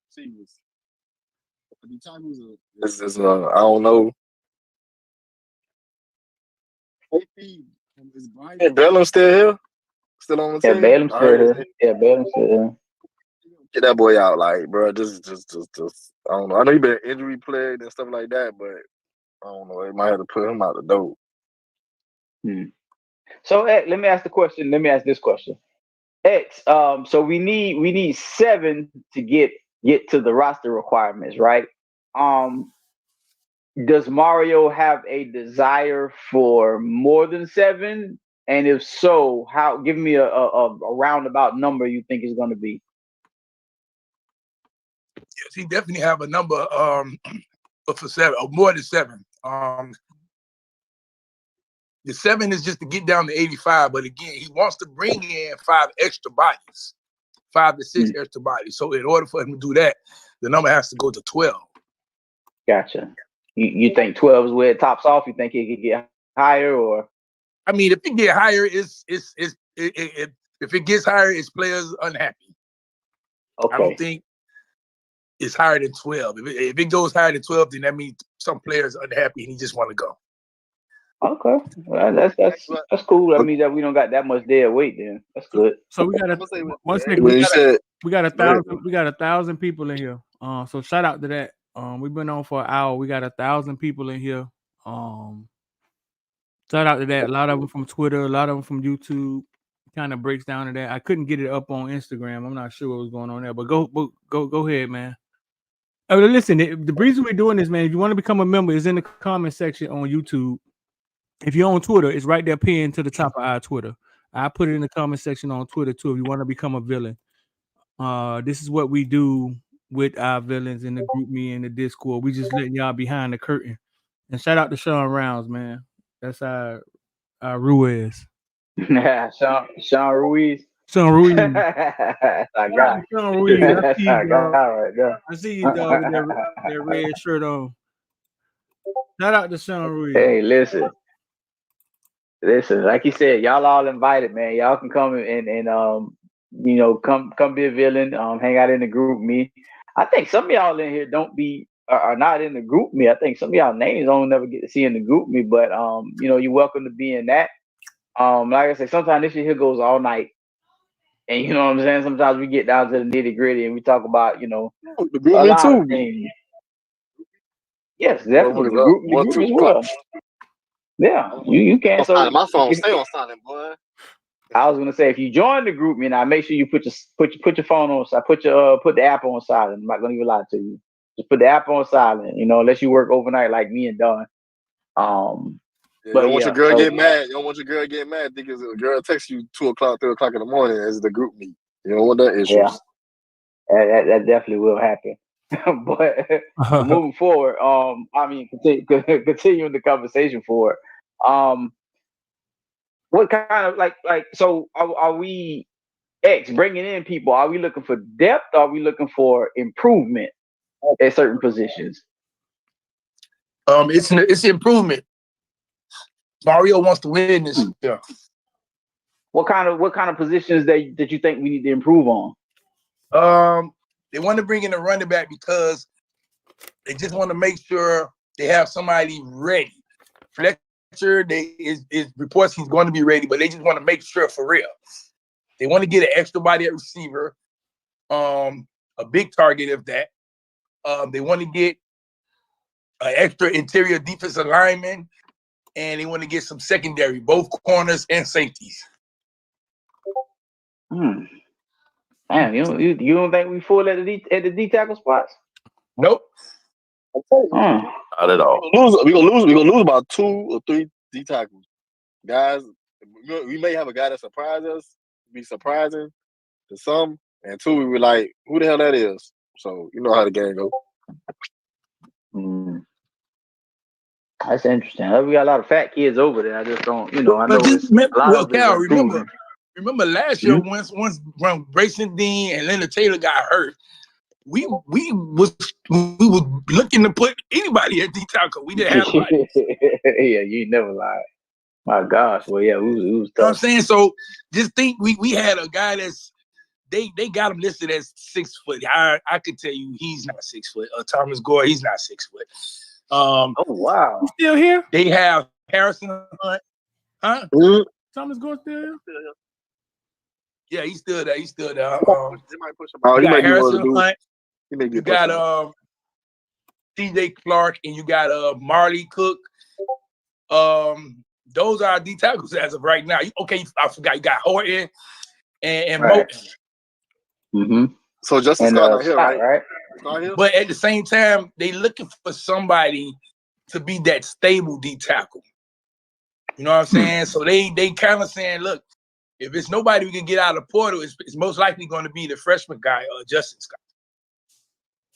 receivers. I don't know. Is Bellum still here? Still on the team? Bellum's still here. Yeah, Bellum's still here. Get that boy out, like, bro. Just I don't know. I know he been injury plagued and stuff like that, but I don't know. They might have to put him out the door. So let me ask this question. X. So we need 7 to get to the roster requirements, right? Does Mario have a desire for more than 7? And if so, how? Give me a roundabout number you think is going to be. Yes, he definitely have a number for 7 or more than 7. The 7 is just to get down to 85, but again, he wants to bring in 5 extra bodies, 5 to 6 extra bodies. So in order for him to do that, the number has to go to 12. Gotcha. You think 12 is where it tops off? You think it could get higher, or? I mean, if it get higher, if it gets higher, it's players unhappy. Okay. I don't think it's higher than 12. If it goes higher than 12, then that means some players unhappy and he just want to go. Okay, well, that's cool. I mean that we don't got that much dead weight. Then that's good. So we got 1,000 people in here. So shout out to that. We've been on for an hour. We got 1,000 people in here. Shout out to that. A lot of them from Twitter, a lot of them from YouTube. Kind of breaks down to that. I couldn't get it up on Instagram. I'm not sure what was going on there, but go ahead, man. Listen, the reason we're doing this, man, if you want to become a member, is in the comment section on YouTube. If you're on Twitter, it's right there pinned to the top of our Twitter. I put it in the comment section on Twitter too. If you want to become a villain, this is what we do with our villains in the group me in the Discord. We just letting y'all behind the curtain. And shout out to Sean Rounds, man. That's our Ruiz. Sean Ruiz. Sean Ruiz. That's our guy. Sean Ruiz. That's our guy right there. I see you, dog, with that red shirt on. Shout out to Sean Ruiz. Hey, listen, like you said, y'all all invited, man. Y'all can come and come be a villain, hang out in the group me. I think some of y'all in here are not in the group me. I think some of y'all names I don't never get to see in the group me, but you're welcome to be in that. Like I said, sometimes this shit here goes all night. And you know what I'm saying? Sometimes we get down to the nitty-gritty and we talk about, the a group lot too. of things. Yes, definitely. The group as well. Yeah, you can. So my phone stay on silent, boy. I was gonna say, if you join the group, now make sure you put your phone on. Put the app on silent. I'm not gonna even lie to you. Just put the app on silent. Unless you work overnight like me and Don. You don't want your girl get mad. You don't want your girl get mad because a girl texts you 2 o'clock, 3 o'clock in the morning as the group meet. You don't want that issue. Yeah, that definitely will happen. But moving forward, continuing the conversation forward. What kind of like so are we bringing in people? Are we looking for depth? Or are we looking for improvement at certain positions? It's improvement. Mario wants to win this year. What kind of positions that you think we need to improve on? They want to bring in a running back because they just want to make sure they have somebody ready. Fletcher, is reports he's going to be ready, but they just want to make sure for real. They want to get an extra body at receiver, a big target of that. They want to get an extra interior defensive lineman, and they want to get some secondary, both corners and safeties. Man, you don't think we full at the D tackle spots? Nope. Not at all. We're gonna lose about 2 or 3 D tackles. Guys, we may have a guy that surprise us, be surprising to some, and 2, we were like, who the hell that is? So you know how the game goes. That's interesting. We got a lot of fat kids over there. I just don't, I know it's a lot of Cal, remember last year once when Grayson Dean and Leonard Taylor got hurt, we was looking to put anybody at D tackle. We didn't have anybody. Yeah, you never lied. My gosh, well, yeah, it was tough. You know what I'm saying? So just think we had a guy that's they got him listed as 6 foot. I could tell you he's not 6 foot. Thomas Gore, he's not 6 foot. Oh wow, he's still here? They have Harrison Hunt. Huh? Thomas Gore still here? Yeah, he's still there. They might push him out. You got Harrison Hunt. You got TJ Clark and you got Marley Cook. Those are D tackles as of right now. Okay, I forgot you got Horton and right. Moten. So Justin Scott not here, right? But at the same time, they looking for somebody to be that stable D tackle. You know what I'm saying? So they kind of saying, look, if it's nobody we can get out of the portal, it's most likely going to be the freshman guy, Justin Scott.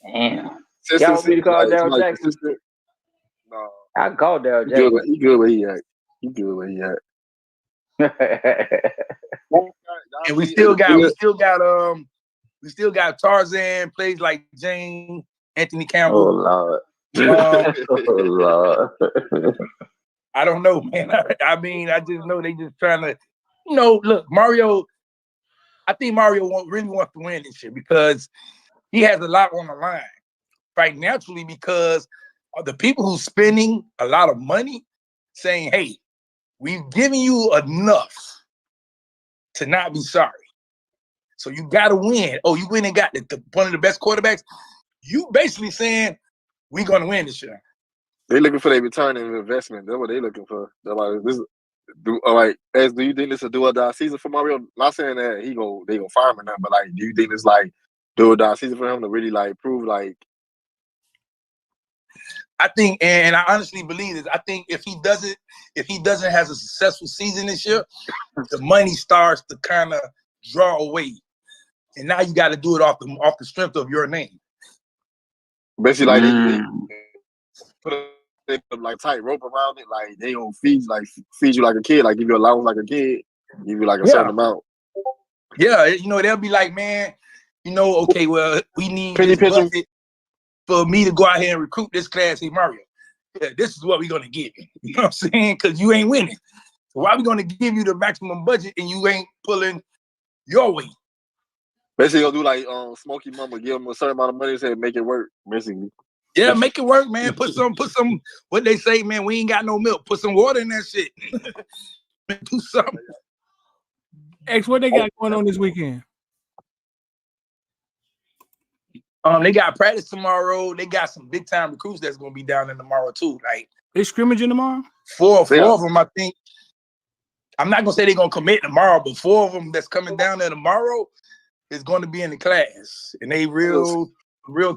Damn. Y'all want me to call Daryl Jackson? No. I can call Daryl Jackson. He good where he at. And we still got Tarzan, plays like Jane, Anthony Campbell. Oh Lord. I don't know, man. I mean, I just know they just trying to, look, Mario. I think Mario really wants to win this year because he has a lot on the line financially because of the people who's spending a lot of money saying, hey, we've given you enough to not be sorry. So you got to win. Oh, you went and got one of the best quarterbacks. You basically saying, we're going to win this year. They looking for their return on investment. That's what they looking for. They're like, do you think this is a do or die season for Mario? Not saying that they gonna fire him or nothing, but like, do you think it's like do or die season for him to really like prove like I think, and I honestly believe this. I think if he doesn't have a successful season this year, the money starts to kind of draw away, and now you got to do it off the strength of your name. Basically, like they put a like tight rope around it. Like they gonna feed you like a kid. Like give you allowance like a kid. Give you like a certain amount. Yeah, you know they'll be like, man, you know, okay, well we need Penny this pinching. budget for me to go out here and recruit this class. Hey Mario, yeah, this is what we're gonna give you. You know what I'm saying? Because you ain't winning. So why are we gonna give you the maximum budget and you ain't pulling your weight? Basically, gonna do like Smokey Mama, give them a certain amount of money and say make it work. Basically, yeah, make it work, man. Put some. What they say, man, we ain't got no milk. Put some water in that shit. Do something. X, what they got going on this weekend? They got practice tomorrow. They got some big time recruits that's gonna be down there tomorrow too. Like they scrimmaging tomorrow. Four of them, I think. I'm not gonna say they're gonna commit tomorrow, but 4 of them that's coming down there tomorrow is going to be in the class, and they real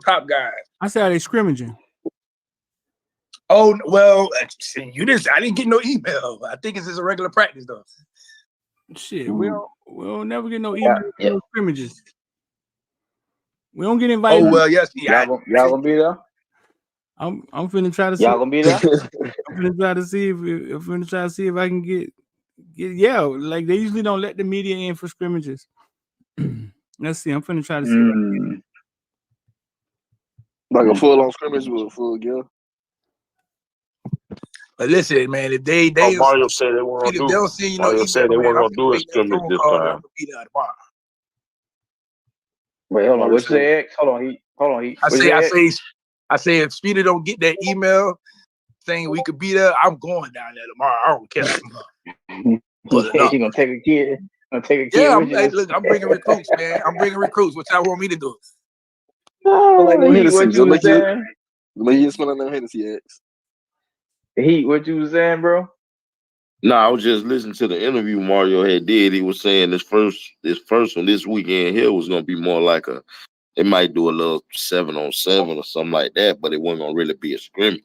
top guys. I said, are they scrimmaging? Oh well, I didn't get no email. I think it's just a regular practice though. Shit, we'll never get no email for no scrimmages. We don't get invited. Oh well, yes, y'all gonna be there. I'm finna try to see. Y'all gonna be there. I'm finna try to see if I can get. Yeah, like they usually don't let the media in for scrimmages. Let's see. I'm finna try to see. Like a full-on scrimmage with a full gear. But listen, man, if they Mario said they weren't gonna do. Don't see you Mario said they weren't gonna do a scrimmage this time. Wait, hold on. What's the X? Hold on. I say if Speeder don't get that email saying we could be there, I'm going down there tomorrow. I don't care. He gonna take a kid. Yeah, I'm bringing recruits, man. I'm bringing recruits. What y'all want me to do? Like no Hennessy. What you was saying? Let you smell no Hennessy, X. Heat, what you was saying, bro? No, I was just listening to the interview Mario had did. He was saying this first one this weekend here was gonna be more like they might do a little 7-on-7 or something like that, but it wasn't gonna really be a scrimmage.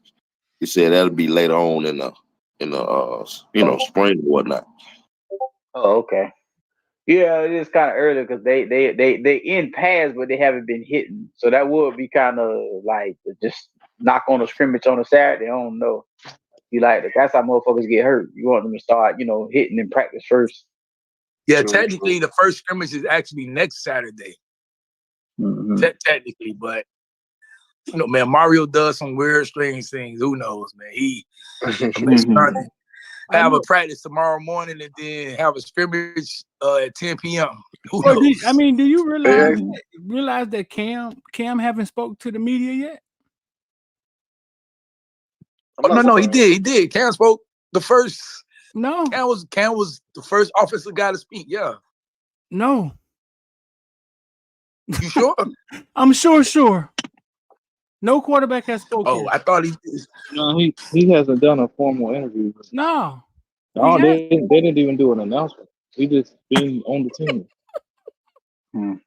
He said that'll be later on in the spring or whatnot. Oh, okay. Yeah, it is kind of early because they in pass, but they haven't been hitting. So that would be kind of like just knock on a scrimmage on a Saturday. I don't know. That's how motherfuckers get hurt. You want them to start, hitting in practice first. Yeah, technically the first scrimmage is actually next Saturday. Mm-hmm. Technically, but man, Mario does some weird, strange things. Who knows, man? He have a practice tomorrow morning and then have a scrimmage at 10 p.m. Who knows? Do you realize that Cam haven't spoke to the media yet? No, he did. Cam spoke the first. No, Cam was the first offensive guy to speak. Yeah. No. You sure? I'm sure. No quarterback has spoken. Oh, I thought he did. No, he hasn't done a formal interview. No. They didn't even do an announcement. He just been on the team.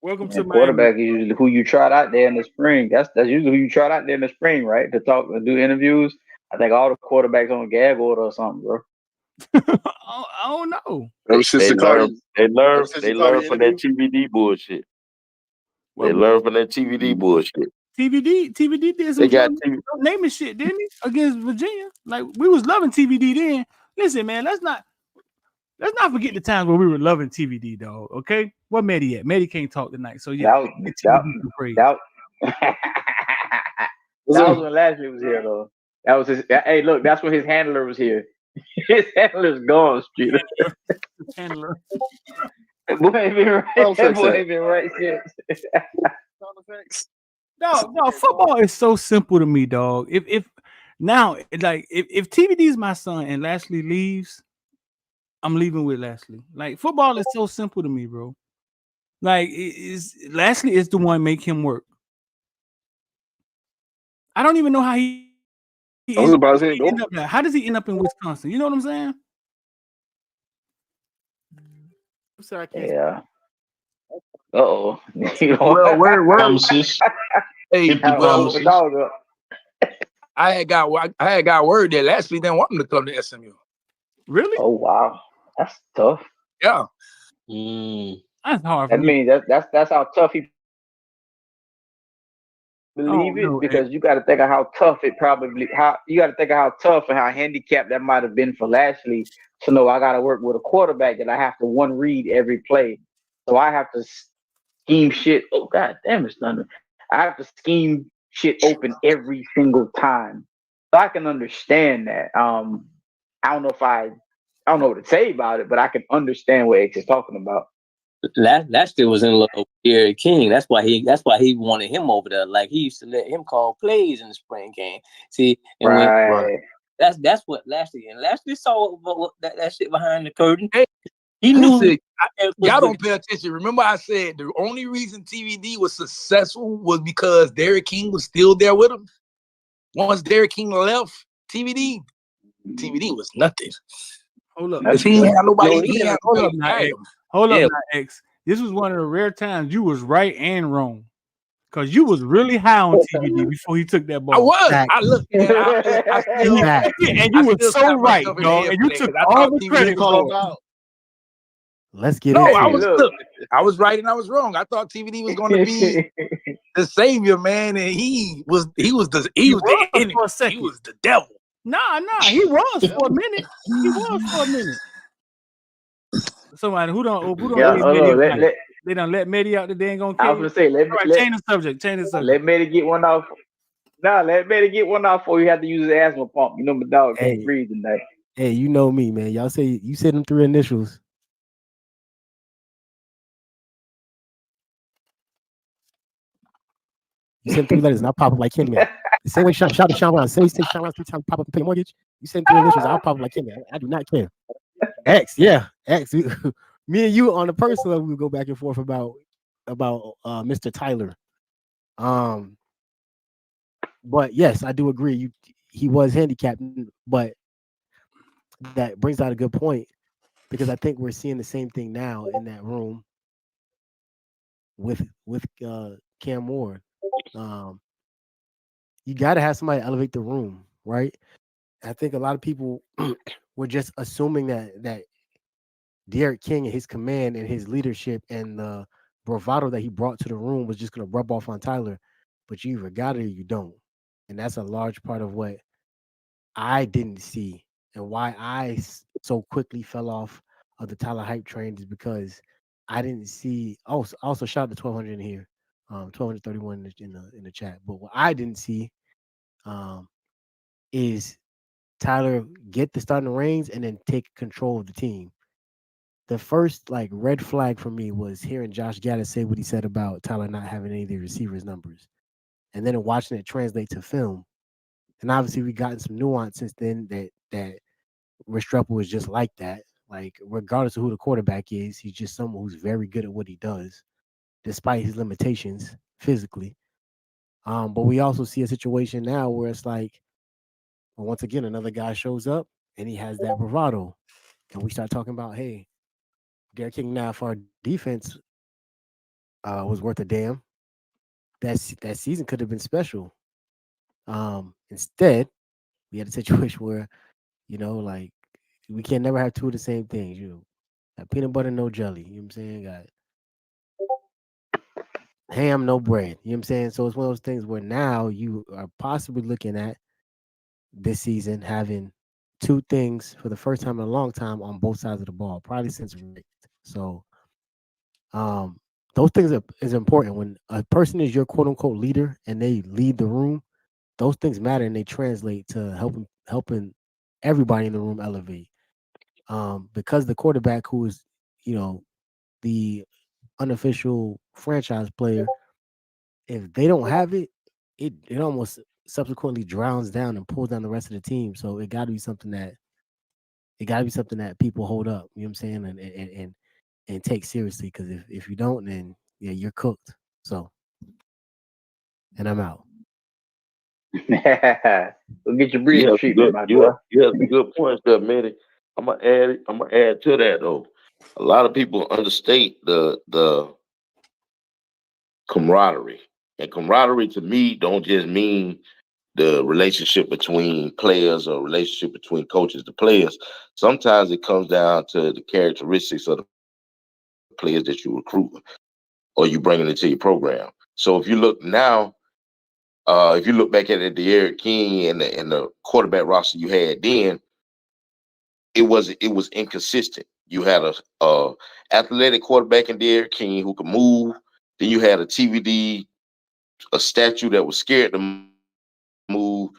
Welcome to quarterback is usually who you trot out there in the spring. That's usually who you trot out there in the spring, right? To talk and do interviews. I think all the quarterbacks on gag order or something, bro. I don't know. They learn from that TVD bullshit. They learn from that TVD bullshit. TVD did some naming shit, didn't he? Against Virginia. Like we was loving TVD then. Listen, man, let's not forget the times where we were loving TVD, dog. Okay, where Medi at? Medi can't talk tonight, so yeah. That was when Lashley was here, though. That was his. Hey, look, that's when his handler was here. His handler's gone, Street. Handler. Boy ain't been right. That boy ain't been right since. No, football is so simple to me, dog. If TVD is my son and Lashley leaves, I'm leaving with Lashley. Like football is so simple to me, bro. Like Lashley is the one make him work. I don't even know how how does he end up in Wisconsin? You know what I'm saying? I'm sorry, I can't. Yeah. Uh-oh. Well, where? Hey, I had got word that Lashley didn't want him to come to SMU. Really? Oh wow, that's tough. Yeah. That's hard for I me. mean, that's how tough he believe it, no, because you got to think of how tough it probably how you got to think of how tough and how handicapped that might have been for Lashley to know I got to work with a quarterback that I have to one read every play, so I have to scheme shit. Oh god damn, it's thunder! I have to scheme shit open every single time, so I can understand that. I don't know if I don't know what to say about it, but I can understand what X is talking about. Lashley was in love with Derek King. That's why he wanted him over there. Like he used to let him call plays in the spring game. See, and when Right. that's what Lashley saw that shit behind the curtain. Hey, He knew listen, Eric was y'all good. don't pay attention. Remember, I said the only reason TVD was successful was because Derek King was still there with him. Once Derek King left TVD was nothing. Hold up. That's He ain't had nobody. No, He ain't had Hold nobody up now, behind X. him. Hold up Yeah. now, X. This was one of the rare times you was right and wrong. Because you was really high on TVD before he took that ball. I was. Fact. I look, man. I still, Fact. And you I were still so slapped right, myself in the dog. head And for you that, took 'cause I all thought the TVD credit was for going. it. Let's get No, into I it. was look. look. I was right and I was wrong. I thought TVD was going to be the savior, man, and he was the enemy. for a He second. was the devil. Nah, he was for a minute. He was for a minute. Somebody who don't Yeah, let hold Medi on. out. They done let Medi out that they ain't gonna I kill was you. gonna say All right, change the subject. let Medi get one off. Nah, let Medi get one off before you have to use his asthma pump. You know my dog can't Hey, breathe tonight. hey, you know me, man. Y'all say you said them 3 initials. You said 3 letters, and I'll pop up like Candyman. The same way shout to Sean Brown. Say Sean Brown 3 times, pop up and pay your mortgage. You said 3 initials, I'll pop up like Candyman. I do not care. X, yeah, X. Me and you on the personal, we would go back and forth about Mr. Tyler. But yes, I do agree. He was handicapped, but that brings out a good point, because I think we're seeing the same thing now in that room with Cam Ward. You got to have somebody elevate the room, right? I think a lot of people were just assuming that Derek King and his command and his leadership and the bravado that he brought to the room was just going to rub off on Tyler, but you either got it or you don't, and that's a large part of what I didn't see and why I so quickly fell off of the Tyler hype train, is because I didn't see. Also shout out to 1200 in here, 1231 in the chat. But what I didn't see is Tyler get the starting reins and then take control of the team. The first red flag for me was hearing Josh Gaddis say what he said about Tyler not having any of the receivers' numbers, and then watching it translate to film. And obviously, we gotten some nuance since then that Restrepo is just like that. Like, regardless of who the quarterback is, he's just someone who's very good at what he does, despite his limitations physically. But we also see a situation now where it's like, well, once again, another guy shows up and he has that bravado, and we start talking about, hey, Derek King now for our defense was worth a damn. That season could have been special. Instead, we had a situation where, we can never have two of the same things. Got peanut butter, no jelly. You know what I'm saying? Got ham, no bread. You know what I'm saying? So it's one of those things where now you are possibly looking at this season having two things for the first time in a long time on both sides of the ball, probably since Rick. So those things is important. When a person is your quote unquote leader and they lead the room, those things matter and they translate to helping everybody in the room elevate. Because the quarterback, who is, the unofficial franchise player, if they don't have it, it almost subsequently drowns down and pulls down the rest of the team. So it got to be something that people hold up. You know what I'm saying? And take seriously. Because if you don't, then yeah, you're cooked. So, and I'm out. Go get your You breathing have some treatment, good, my boy. you have some good points there, Manny. I'm gonna add to that though. A lot of people understate the camaraderie, and camaraderie to me don't just mean the relationship between players or relationship between coaches to players. Sometimes it comes down to the characteristics of the players that you recruit or you bring into your program. So if you look now, if you look back at it, the Eric King and the quarterback roster you had then, it was inconsistent. You had a athletic quarterback in Derrick King who could move. Then you had a TVD, a statue that was scared to move.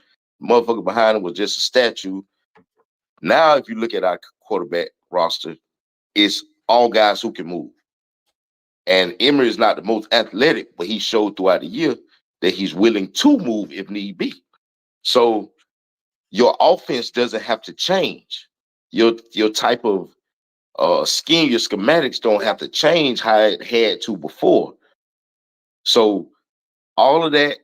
Motherfucker behind him was just a statue. Now, if you look at our quarterback roster, it's all guys who can move. And Emery is not the most athletic, but he showed throughout the year that he's willing to move if need be. So your offense doesn't have to change. Your type of scheme, your schematics don't have to change how it had to before. So all of that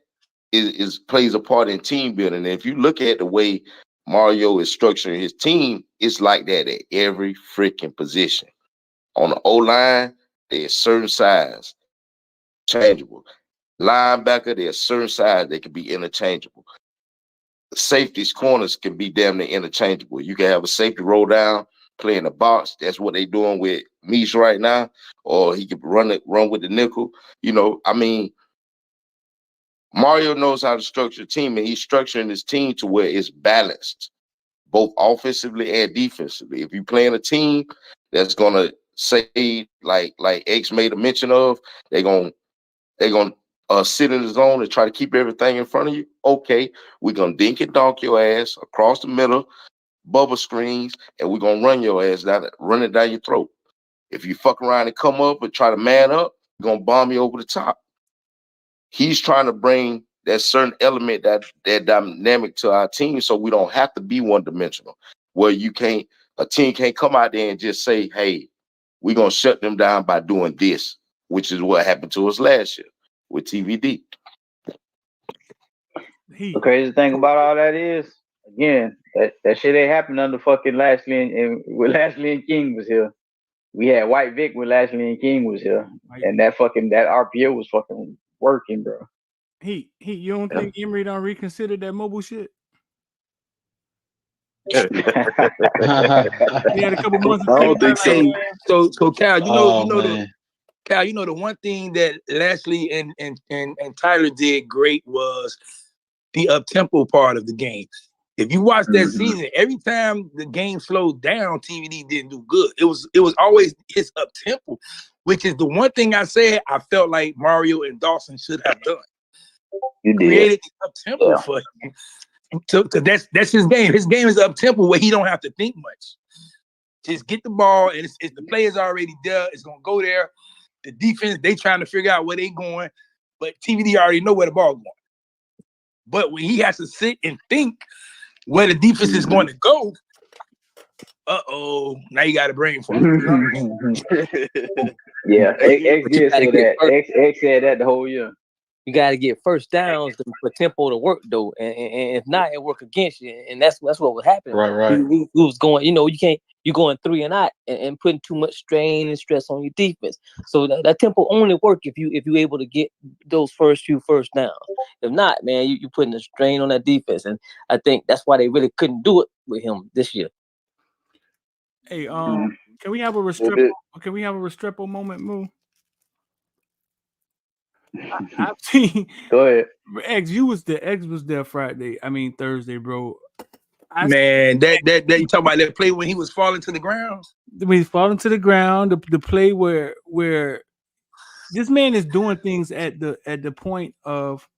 is plays a part in team building. And if you look at the way Mario is structuring his team, it's like that at every freaking position. On the O-line, there's certain size, changeable. Linebacker, there's certain size, they can be interchangeable. Safeties, corners can be damn near interchangeable. You can have a safety roll down, play in the box. That's what they're doing with Mish right now. Or he could run with the nickel. You know, I mean, Mario knows how to structure a team, and he's structuring his team to where it's balanced, both offensively and defensively. If you're playing a team that's gonna say, like X made a mention of, they're gonna sit in the zone and try to keep everything in front of you. Okay, we're gonna dink and donk your ass across the middle, bubble screens, and we're gonna run your ass down, run it down your throat. If you fuck around and come up and try to man up, we're gonna bomb you over the top. He's trying to bring that certain element, that dynamic to our team, so we don't have to be one-dimensional. Where a team can't come out there and just say, "Hey, we're gonna shut them down by doing this," which is what happened to us last year with TVD. The crazy thing about all that is, again, that shit ain't happened under fucking Lashley and when Lashley and King was here. We had White Vic when Lashley and King was here, and that RPO was fucking working, bro. You don't think Emery don't reconsider that mobile shit? He had a couple months. I don't think so. So Cal, Cal, the one thing that Lashley and Tyler did great was the up-tempo part of the game. If you watch that season, every time the game slowed down, TVD didn't do good. It was always his up-tempo, which is the one thing I said I felt like Mario and Dawson should have done. You created up-tempo for him. So that's his game. His game is up-tempo where he don't have to think much. Just get the ball, and it's the player's already there. It's going to go there. The defense, they trying to figure out where they going, but TVD already know where the ball going. But when he has to sit and think where the defense is going to go, now you got a brain for him. Yeah, X did say that. X said that the whole year. You got to get first downs for tempo to work though, and if not, it work against you, and that's what was happening. Right. He was going, you're going 3 and out and putting too much strain and stress on your defense. So that tempo only work if you able to get those first few first downs. If not, man, you putting a strain on that defense, and I think that's why they really couldn't do it with him this year. Hey, can we have a Restrepo? Can we have a Restrepo moment, Moo? I've seen. Go ahead. X was there Thursday, bro. Man, that you talking about that play when he was falling to the ground? When he's falling to the ground, the play where this man is doing things at the point of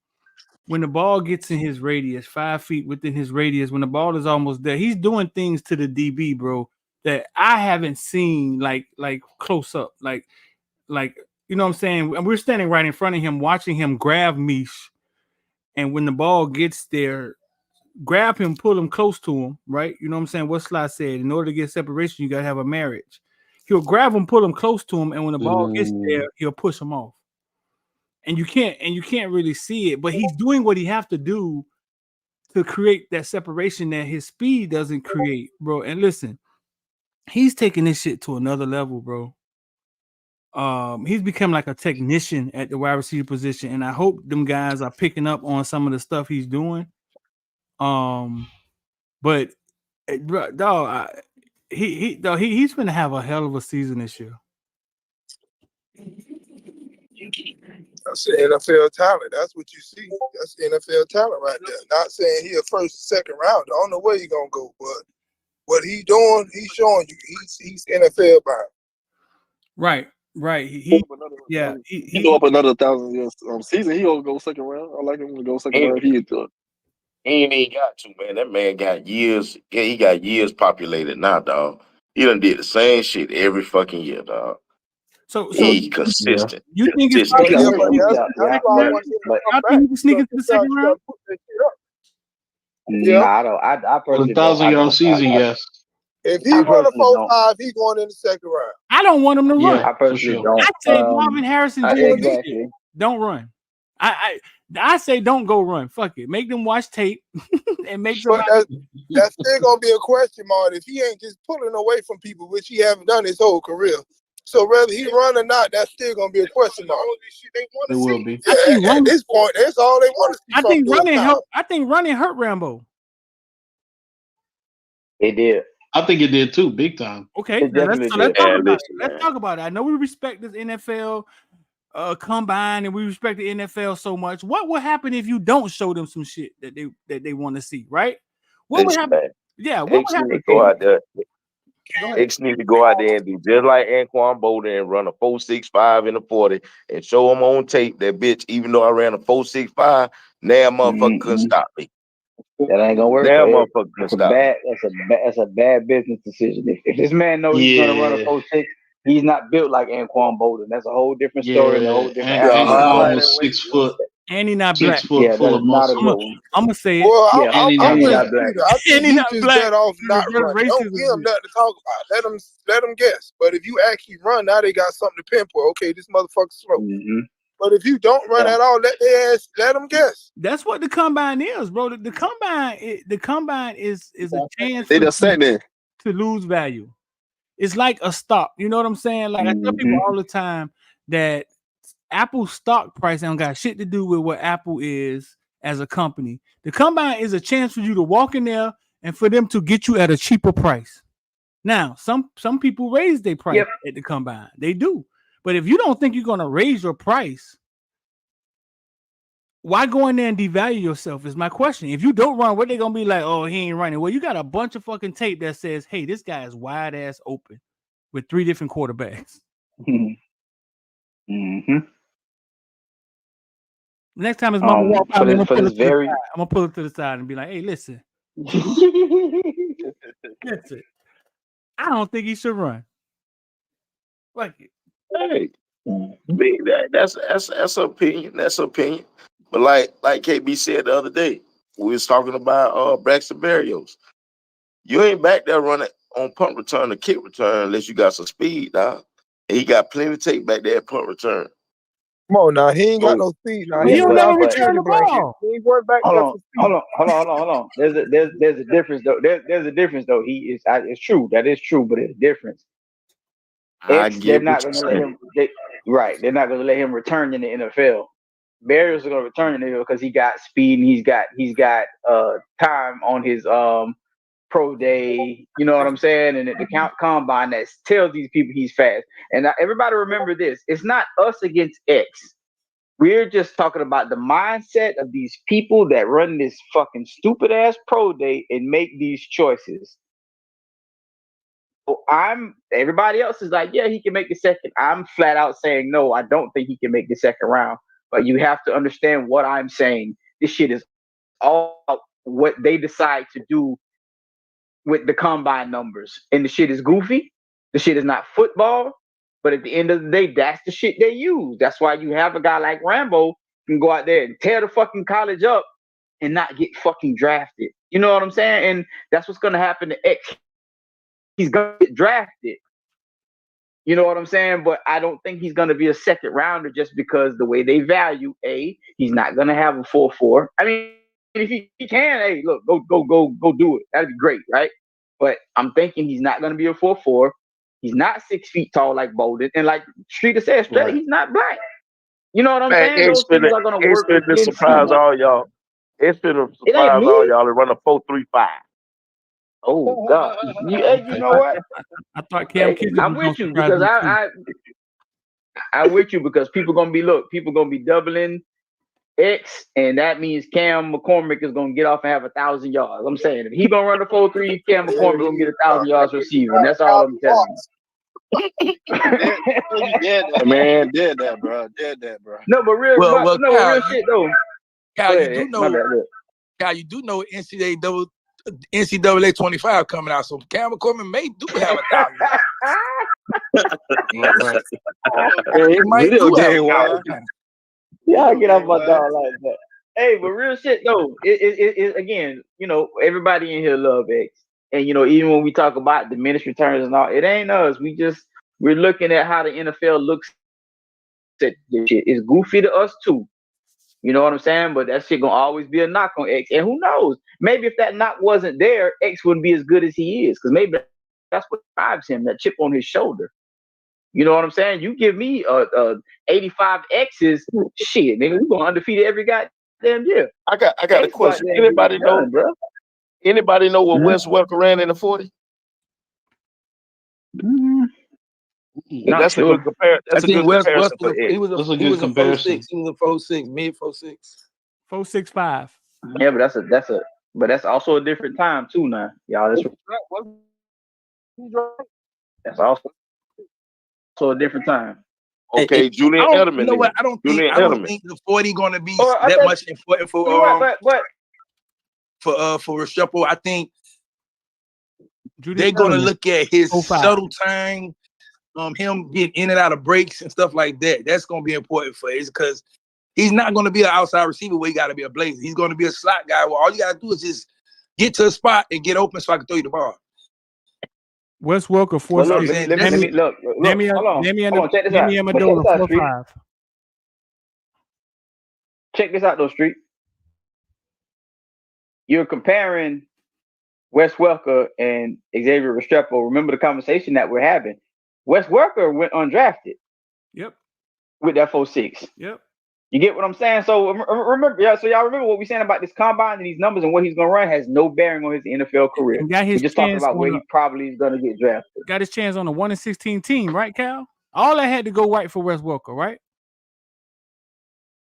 when the ball gets in his radius, 5 feet within his radius, when the ball is almost there, he's doing things to the DB, bro, that I haven't seen like close up, like you know what I'm saying? And we're standing right in front of him, watching him grab Mish, and when the ball gets there, grab him, pull him close to him, right? You know what I'm saying? What Sly said, in order to get separation, you got to have a marriage. He'll grab him, pull him close to him, and when the ball gets there, he'll push him off. And you can't really see it, but he's doing what he have to do to create that separation that his speed doesn't create, bro. And listen, he's taking this shit to another level, bro. He's become like a technician at the wide receiver position, and I hope them guys are picking up on some of the stuff he's doing. But dog, he's gonna have a hell of a season this year. That's NFL talent. That's what you see. That's NFL talent right there. Not saying he a first, second round. I don't know where he gonna go, but what he doing, he's showing you. He's NFL bound. Right. He go up another 1,000 years season. He'll go second round. I like him to go second round. He into it. He ain't even got to, man. That man got years. Yeah, he got years populated now, dog. He done did the same shit every fucking year, dog. So he consistent. You think it's Consistent. Y'all think he can sneak into the second round? No, I don't. I personally don't. 1,000-yard season, yes. If he run a 4.5, he going in the second round. I don't want him to run. I personally don't. I say Marvin Harrison Jr. Exactly. Don't run. I say don't go run. Fuck it. Make them watch tape and make sure. That's still gonna be a question mark if he ain't just pulling away from people, which he haven't done his whole career. So whether he run or not, that's still gonna be a question mark. It will be. Yeah, at this point, that's all they want to see. I think running helped. I think running hurt Rambo. It did. I think it did too, big time. Okay, let's talk about it. I know we respect this NFL combine and we respect the NFL so much. What would happen if you don't show them some shit that they want to see, right? What would happen? Yeah, what would happen? Go out there. X need to go out there and do just like Anquan Bolden and run a 4.65 in the 40 and show them on tape that bitch. Even though I ran a 4.65, now motherfucker couldn't stop me. That ain't gonna work. Now motherfucker couldn't stop me. That's a bad business decision. If this man knows he's gonna run a 4.6, he's not built like Anquan Bolden. That's a whole different story and a whole different. Almost 6 foot. And he not black. 6 foot full of muscle. I'm gonna say it. Well, and he not black. I think he he not just black. bet off not running. Don't give him nothing to talk about. Let him guess. But if you actually run, now they got something to pinpoint. Okay, this motherfucker's slow. Mm-hmm. But if you don't run at all, let them guess. That's what the combine is, bro. The combine is a chance They just sat there to lose value. It's like a stock. You know what I'm saying? Like I tell people all the time that Apple's stock price don't got shit to do with what Apple is as a company. The combine is a chance for you to walk in there and for them to get you at a cheaper price. Now, some people raise their price at the combine. They do. But if you don't think you're gonna raise your price, why go in there and devalue yourself is my question. If you don't run, what they gonna be like? Oh, he ain't running. Well, you got a bunch of fucking tape that says, hey, this guy is wide ass open with 3 different quarterbacks. Mm-hmm. Next time his mama walk by, I'm gonna pull it to the side and be like, hey, listen. Listen. I don't think he should run. Like it. Hey, that's opinion. That's opinion. But like KB said the other day, we was talking about Braxton Berrios. You ain't back there running on punt return or kick return unless you got some speed, dog. And he got plenty to take back there at punt return. Come on now, he ain't got no speed now. He don't never return the ball. He ain't going back. Hold on. There's a difference though. There's a difference though. It's true. That is true, but it's a difference. They're not going to let him. They're not going to let him return in the NFL. Barrios is going to return in the NFL because he got speed and he's got time on his pro day. You know what I'm saying? And the combine that tells these people he's fast. And everybody remember this: it's not us against X. We're just talking about the mindset of these people that run this fucking stupid ass pro day and make these choices. Everybody else is like, yeah, he can make the second. I'm flat out saying, no, I don't think he can make the second round. But you have to understand what I'm saying. This shit is all what they decide to do with the combine numbers. And the shit is goofy. The shit is not football. But at the end of the day, that's the shit they use. That's why you have a guy like Rambo can go out there and tear the fucking college up and not get fucking drafted. You know what I'm saying? And that's what's going to happen to X. He's going to get drafted. You know what I'm saying? But I don't think he's going to be a second rounder just because the way they value he's not going to have a 4.4. I mean, if he can, hey, look, go do it. That'd be great, right? But I'm thinking he's not going to be a 4.4. He's not 6 feet tall like Bolden. And like Streeter said, he's not black. You know what I'm saying? Those things are going to work against surprise him. all y'all. It's finna It ain't surprise all me. y'all and run a 4-3-5. Oh God, you know what? I thought Cam Hey, Kitchen I'm was gonna with you surprise because me too. I'm with you because people gonna be doubling X, and that means Cam McCormick is gonna get off and have 1,000 yards. I'm saying if he gonna run the 4-3, Cam McCormick gonna get 1,000 yards receiving. That's all I'm telling you. You did that, man. Did that, bro. Did that, bro. No, but Well, Kyle, shit though. Kyle, Go you ahead. do My know, bad. Look. Kyle, you do know NCAA 25 coming out, so Cam McCormick may do have 1,000 yards. He might Video do have game, 1,000 why? yards. Y'all get off my dog like that. Hey, but real shit though. It again, everybody in here love X, and even when we talk about diminished returns and all, it ain't us. We're looking at how the NFL looks at this shit. It's goofy to us too. You know what I'm saying? But that shit gonna always be a knock on X. And who knows? Maybe if that knock wasn't there, X wouldn't be as good as he is. Because maybe that's what drives him, that chip on his shoulder. You know what I'm saying? You give me 85 X's, shit, nigga, we gonna undefeated every goddamn year. I got a question. Anybody know? Bro? Anybody know what Wes Welker ran in the 40? That's a good comparison. That's a good comparison for X. He was a 4.6. He was a 4.6, mid 4.6. 4.65. Yeah, but that's also a different time too now. Y'all, that's also a different time. Okay, Julian Edelman. You know what? I don't think the 40 going to be that much important for for Restrepo. I think they're going to look at his shuttle time, him getting in and out of breaks and stuff like that. That's going to be important for it because he's not going to be an outside receiver where he got to be a blazer. He's going to be a slot guy where all you got to do is just get to a spot and get open so I can throw you the ball. Wes Welker 4. Well, look, let me look. Hold on. Check this out. Amendola 4.5. Check this out, though, Street. You're comparing Wes Welker and Xavier Restrepo. Remember the conversation that we're having. Wes Welker went undrafted. Yep. With that 4.6. Yep. You get what I'm saying? So remember, y'all remember what we're saying about this combine and these numbers and what he's gonna run has no bearing on his NFL career. We're just talking about where he probably is gonna get drafted. Got his chance on a 1-16 team, right, Cal? All that had to go right for Wes Welker, right?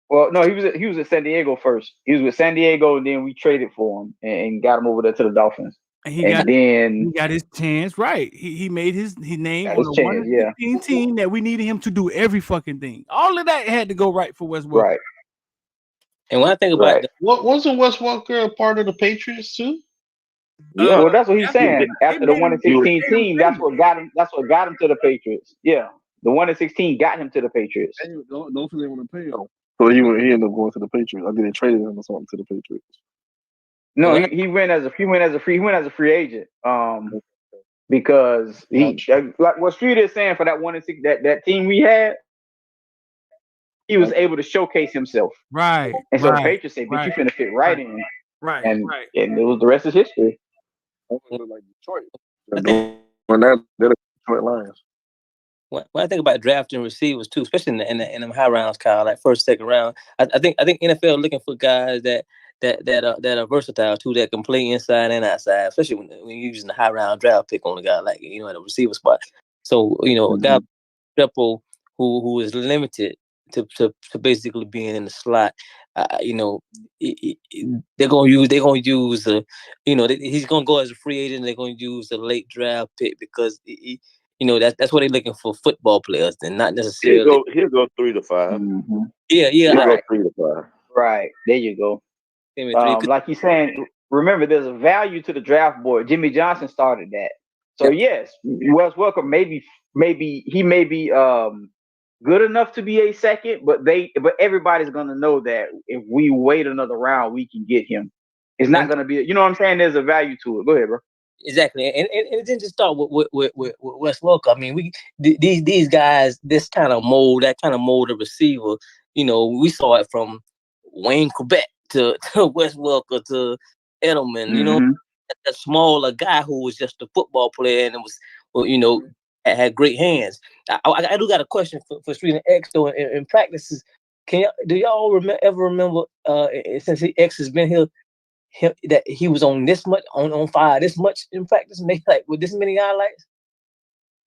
Well, no, he was at San Diego first. He was with San Diego, and then we traded for him and got him over there to the Dolphins. And he got his chance right. He made his name on a 1-16 team that we needed him to do every fucking thing. All of that had to go right for Wes Welker. Right. And when I think about what wasn't Wes Welker a part of the Patriots too? Yeah, well, that's what he's saying. After the 1-16 team, that's what got him. That's what got him to the Patriots. Yeah, the 1-16 got him to the Patriots. Don't they want to pay him? So he ended up going to the Patriots. I think they traded him or something to the Patriots. No, he went as a free agent. Because he like what Street is saying for that 1-6 that team we had, he was able to showcase himself. Right. And so the Patriots said, "Bitch, you finna fit right in." Right. And it was the rest is history. Like Detroit. When that Detroit Lions. When I think about drafting receivers too, especially in them high rounds, Kyle, like first, second round, I think NFL looking for guys that are versatile too, that can play inside and outside, especially when you're using the high round draft pick on a guy like at a receiver spot. So a guy Restrepo who is limited to basically being in the slot. They're gonna use he's gonna go as a free agent. They're gonna use the late draft pick because that's what they're looking for, football players, and not necessarily. He'll go 3 to 5. Mm-hmm. Yeah. He'll go 3 to 5. Right, there you go. Like he's saying, remember, there's a value to the draft board. Jimmy Johnson started that. So yes, Wes Welker maybe he may be good enough to be a second, but everybody's gonna know that if we wait another round, we can get him. It's not gonna be, you know what I'm saying? There's a value to it. Go ahead, bro. Exactly, and it didn't just start with Wes Welker. I mean, these guys, this kind of mold of receiver. We saw it from Wayne Quebec to Wes Welker to Edelman. Mm-hmm. A smaller guy who was just a football player and it was, had great hands. I do got a question for Street and X though. In practices, do y'all ever remember since X has been here, that he was on this much on fire this much in practice, maybe like with this many highlights?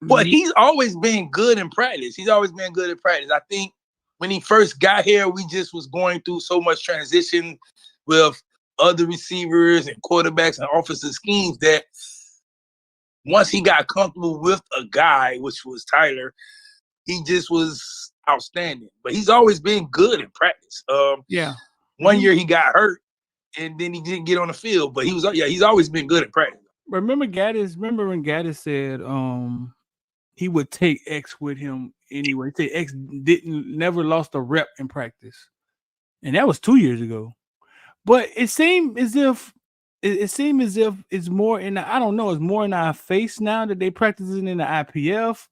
But he's always been good in practice. He's always been good in practice. I think when he first got here, we just was going through so much transition with other receivers and quarterbacks and offensive schemes that once he got comfortable with a guy, which was Tyler, he just was outstanding. But he's always been good in practice. One year he got hurt and then he didn't get on the field, but he's always been good in practice. Remember when Gaddis said he would take X with him anyway. Say X never lost a rep in practice, and that was 2 years ago. But it seemed as if it's more in I don't know, it's more in our face now that they practicing in the IPF.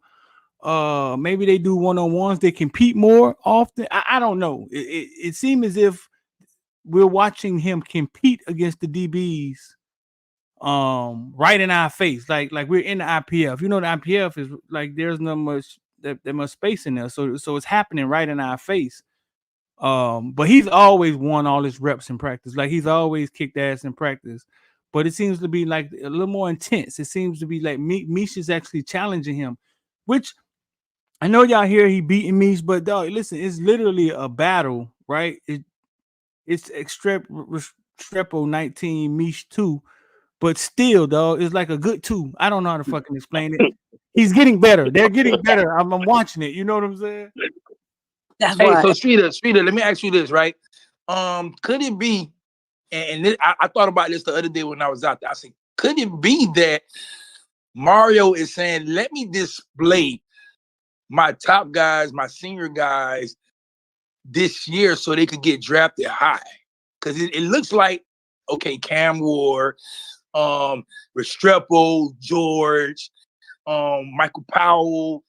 Maybe they do one-on-ones, they compete more often. I don't know. It seemed as if we're watching him compete against the DBs right in our face, like we're in the IPF. You know, the IPF is like there's not much that much space in there, so it's happening right in our face. But he's always won all his reps in practice. Like he's always kicked ass in practice. But it seems to be like a little more intense. It seems to be like Mish is actually challenging him, which I know y'all hear he beating Mish, but dog, listen, it's literally a battle, right? It's Extrepo 19, Mish 2, but still, dog, it's like a good 2. I don't know how to fucking explain it. He's getting better. They're getting better. I'm watching it. You know what I'm saying? That's hey, why. so Streeter, let me ask you this, right? Could it be, and I thought about this the other day when I was out there. I said, could it be that Mario is saying, let me display my top guys, my senior guys this year so they could get drafted high? Because it looks like, okay, Cam Ward, Restrepo, George, Michael Powell.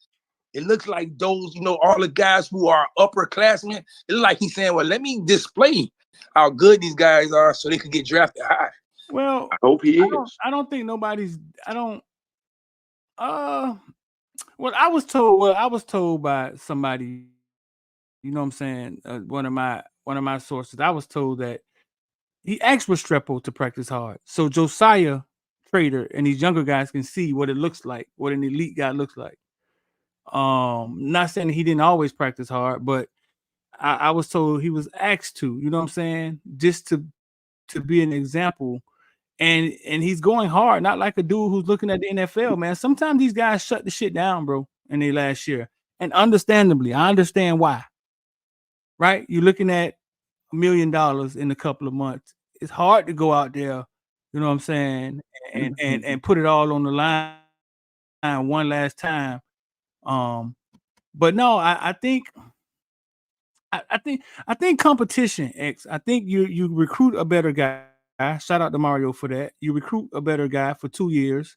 It looks like those, all the guys who are upperclassmen. It looks like he's saying, well, let me display how good these guys are so they could get drafted high. Well, I hope he is. I don't think nobody's. I don't. Well, I was told by somebody. You know what I'm saying? One of my sources. I was told that he asked Restrepo to practice hard, so Josiah Trader and these younger guys can see what it looks like, what an elite guy looks like. Not saying he didn't always practice hard, but I was told he was asked to. You know what I'm saying? Just to be an example. And he's going hard, not like a dude who's looking at the NFL, man. Sometimes these guys shut the shit down, bro, in their last year. And understandably, I understand why. Right? You're looking at $1 million in a couple of months. It's hard to go out there, you know what I'm saying, and put it all on the line one last time. But no, I think competition, X. I think you recruit a better guy. Shout out to Mario for that. You recruit a better guy for 2 years.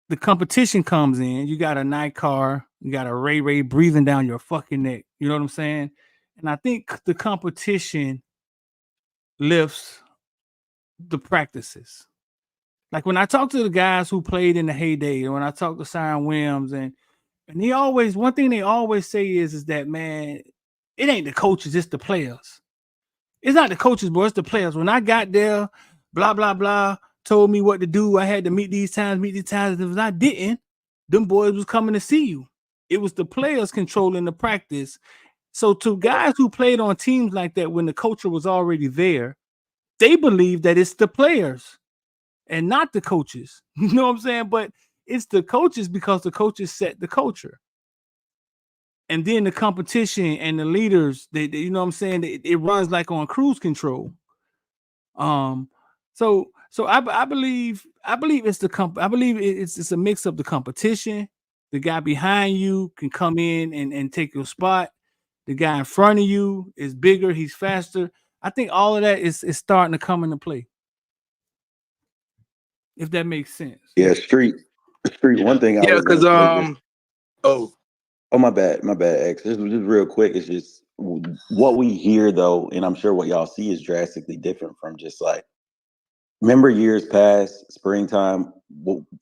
The competition comes in. You got a night car. You got a Ray breathing down your fucking neck. You know what I'm saying? And I think the competition lifts the practices. Like when I talk to the guys who played in the heyday, and when I talk to Sion Williams, and he always, one thing they always say is that, man, it ain't the coaches, it's the players. It's not the coaches, but it's the players. When I got there, blah, blah, blah, told me what to do. I had to meet these times. If I didn't, them boys was coming to see you. It was the players controlling the practice. So to guys who played on teams like that when the culture was already there, they believe that it's the players and not the coaches. You know what I'm saying? But it's the coaches because the coaches set the culture. And then the competition and the leaders, they you know what I'm saying? It runs like on cruise control. So I believe it's I believe it's a mix of the competition. The guy behind you can come in and take your spot. The guy in front of you is bigger, he's faster. I think all of that is starting to come into play. If that makes sense. Yeah, street. One thing I was because my bad, X. Just real quick, it's just what we hear though, and I'm sure what y'all see is drastically different from just like, remember years past, springtime,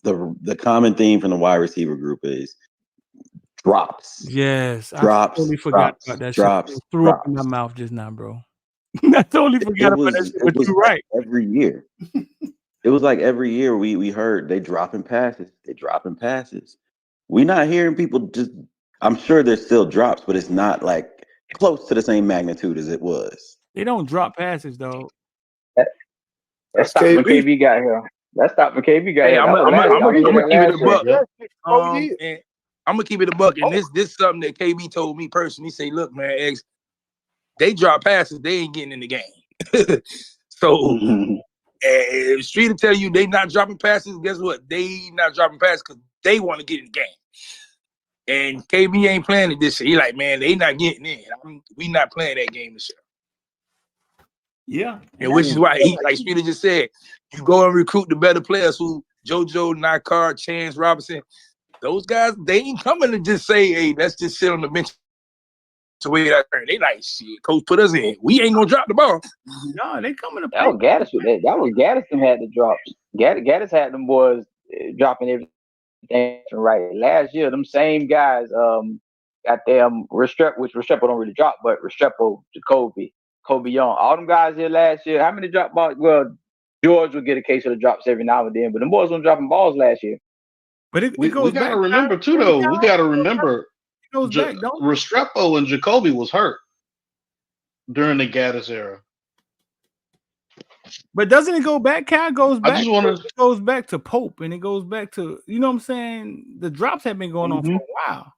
the common theme from the wide receiver group is drops. Yes, I Drops, totally forgot drops, about that drops, shit. Threw up in my drops. mouth just now, bro. I totally forgot about that shit, but you're like right. every year. It was like every year we heard they dropping passes. They dropping passes. We not hearing people just. I'm sure there's still drops, but it's not like close to the same magnitude as it was. They don't drop passes though. That stopped when KB got here. That stopped when KB got Hey, here. I'm That was last. gonna keep it a buck. last year. And I'm gonna keep it a buck. And this is something that KB told me personally. He say, "Look, man, X, they drop passes, they ain't getting in the game." So, if Street will tell you they not dropping passes, guess what? They not dropping passes because they want to get in the game. And KB ain't playing it this year. He like, man, they not getting in. We not playing that game this year. Yeah. And which is why he, like Streeter just said, you go and recruit the better players who JoJo, Nycard, Chance Robinson, those guys, they ain't coming to just say, hey, let's just sit on the bench. So they like, shit, coach put us in. We ain't gonna drop the ball. No, they coming to play. That was Gaddis with that. That was Gaddis them had the drops. Gaddis had them boys dropping everything right. Last year, them same guys got them Restrepo, which Restrepo don't really drop, but Restrepo, Jacoby, Kobe Young, all them guys here last year. How many drop balls? Well, George would get a case of the drops every now and then, but them boys weren't dropping balls last year. But it We goes gotta back. remember too, though. We gotta remember It goes back, don't Restrepo and Jacoby was hurt during the Gaddis era. But doesn't it go back? Cal goes back. It goes back to Pope, and it goes back to, you know what I'm saying? The drops have been going on for a while.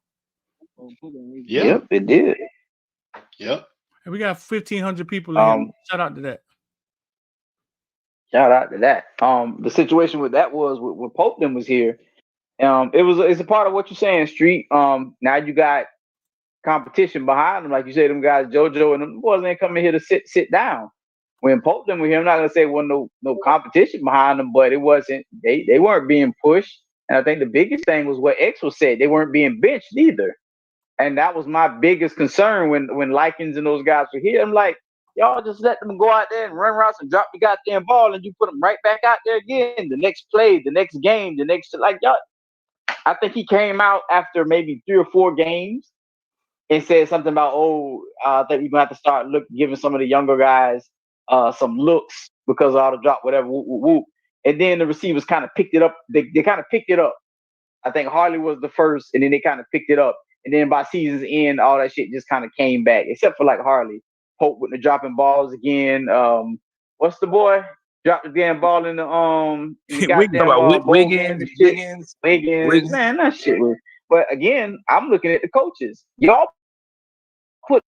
Yeah. Yep, it did. Yep. And we got 1,500 people in here. Shout out to that. Shout out to that. The situation with that was when Pope them was here. It's a part of what you're saying, Street. Now you got competition behind them, like you said, them guys, JoJo and them boys ain't coming here to sit down. When Pope them were here, I'm not gonna say no competition behind them, but it wasn't. They weren't being pushed, and I think the biggest thing was what X was said. They weren't being benched either, and that was my biggest concern when Likens and those guys were here. I'm like, y'all just let them go out there and run routes and drop the goddamn ball, and you put them right back out there again. The next play, the next game, the next y'all. I think he came out after maybe 3 or 4 games and said something about, I think we're gonna have to start giving some of the younger guys some looks because of all the drop, whatever, whoop, whoop, whoop. And then the receivers kind of picked it up. They kind of picked it up. I think Harley was the first, and then they kind of picked it up. And then by season's end, all that shit just kind of came back, except for like Harley. Hope with the dropping balls again. What's the boy? Dropped the damn ball in the goddamn Wiggins. Man, that shit was. But again, I'm looking at the coaches. Y'all put.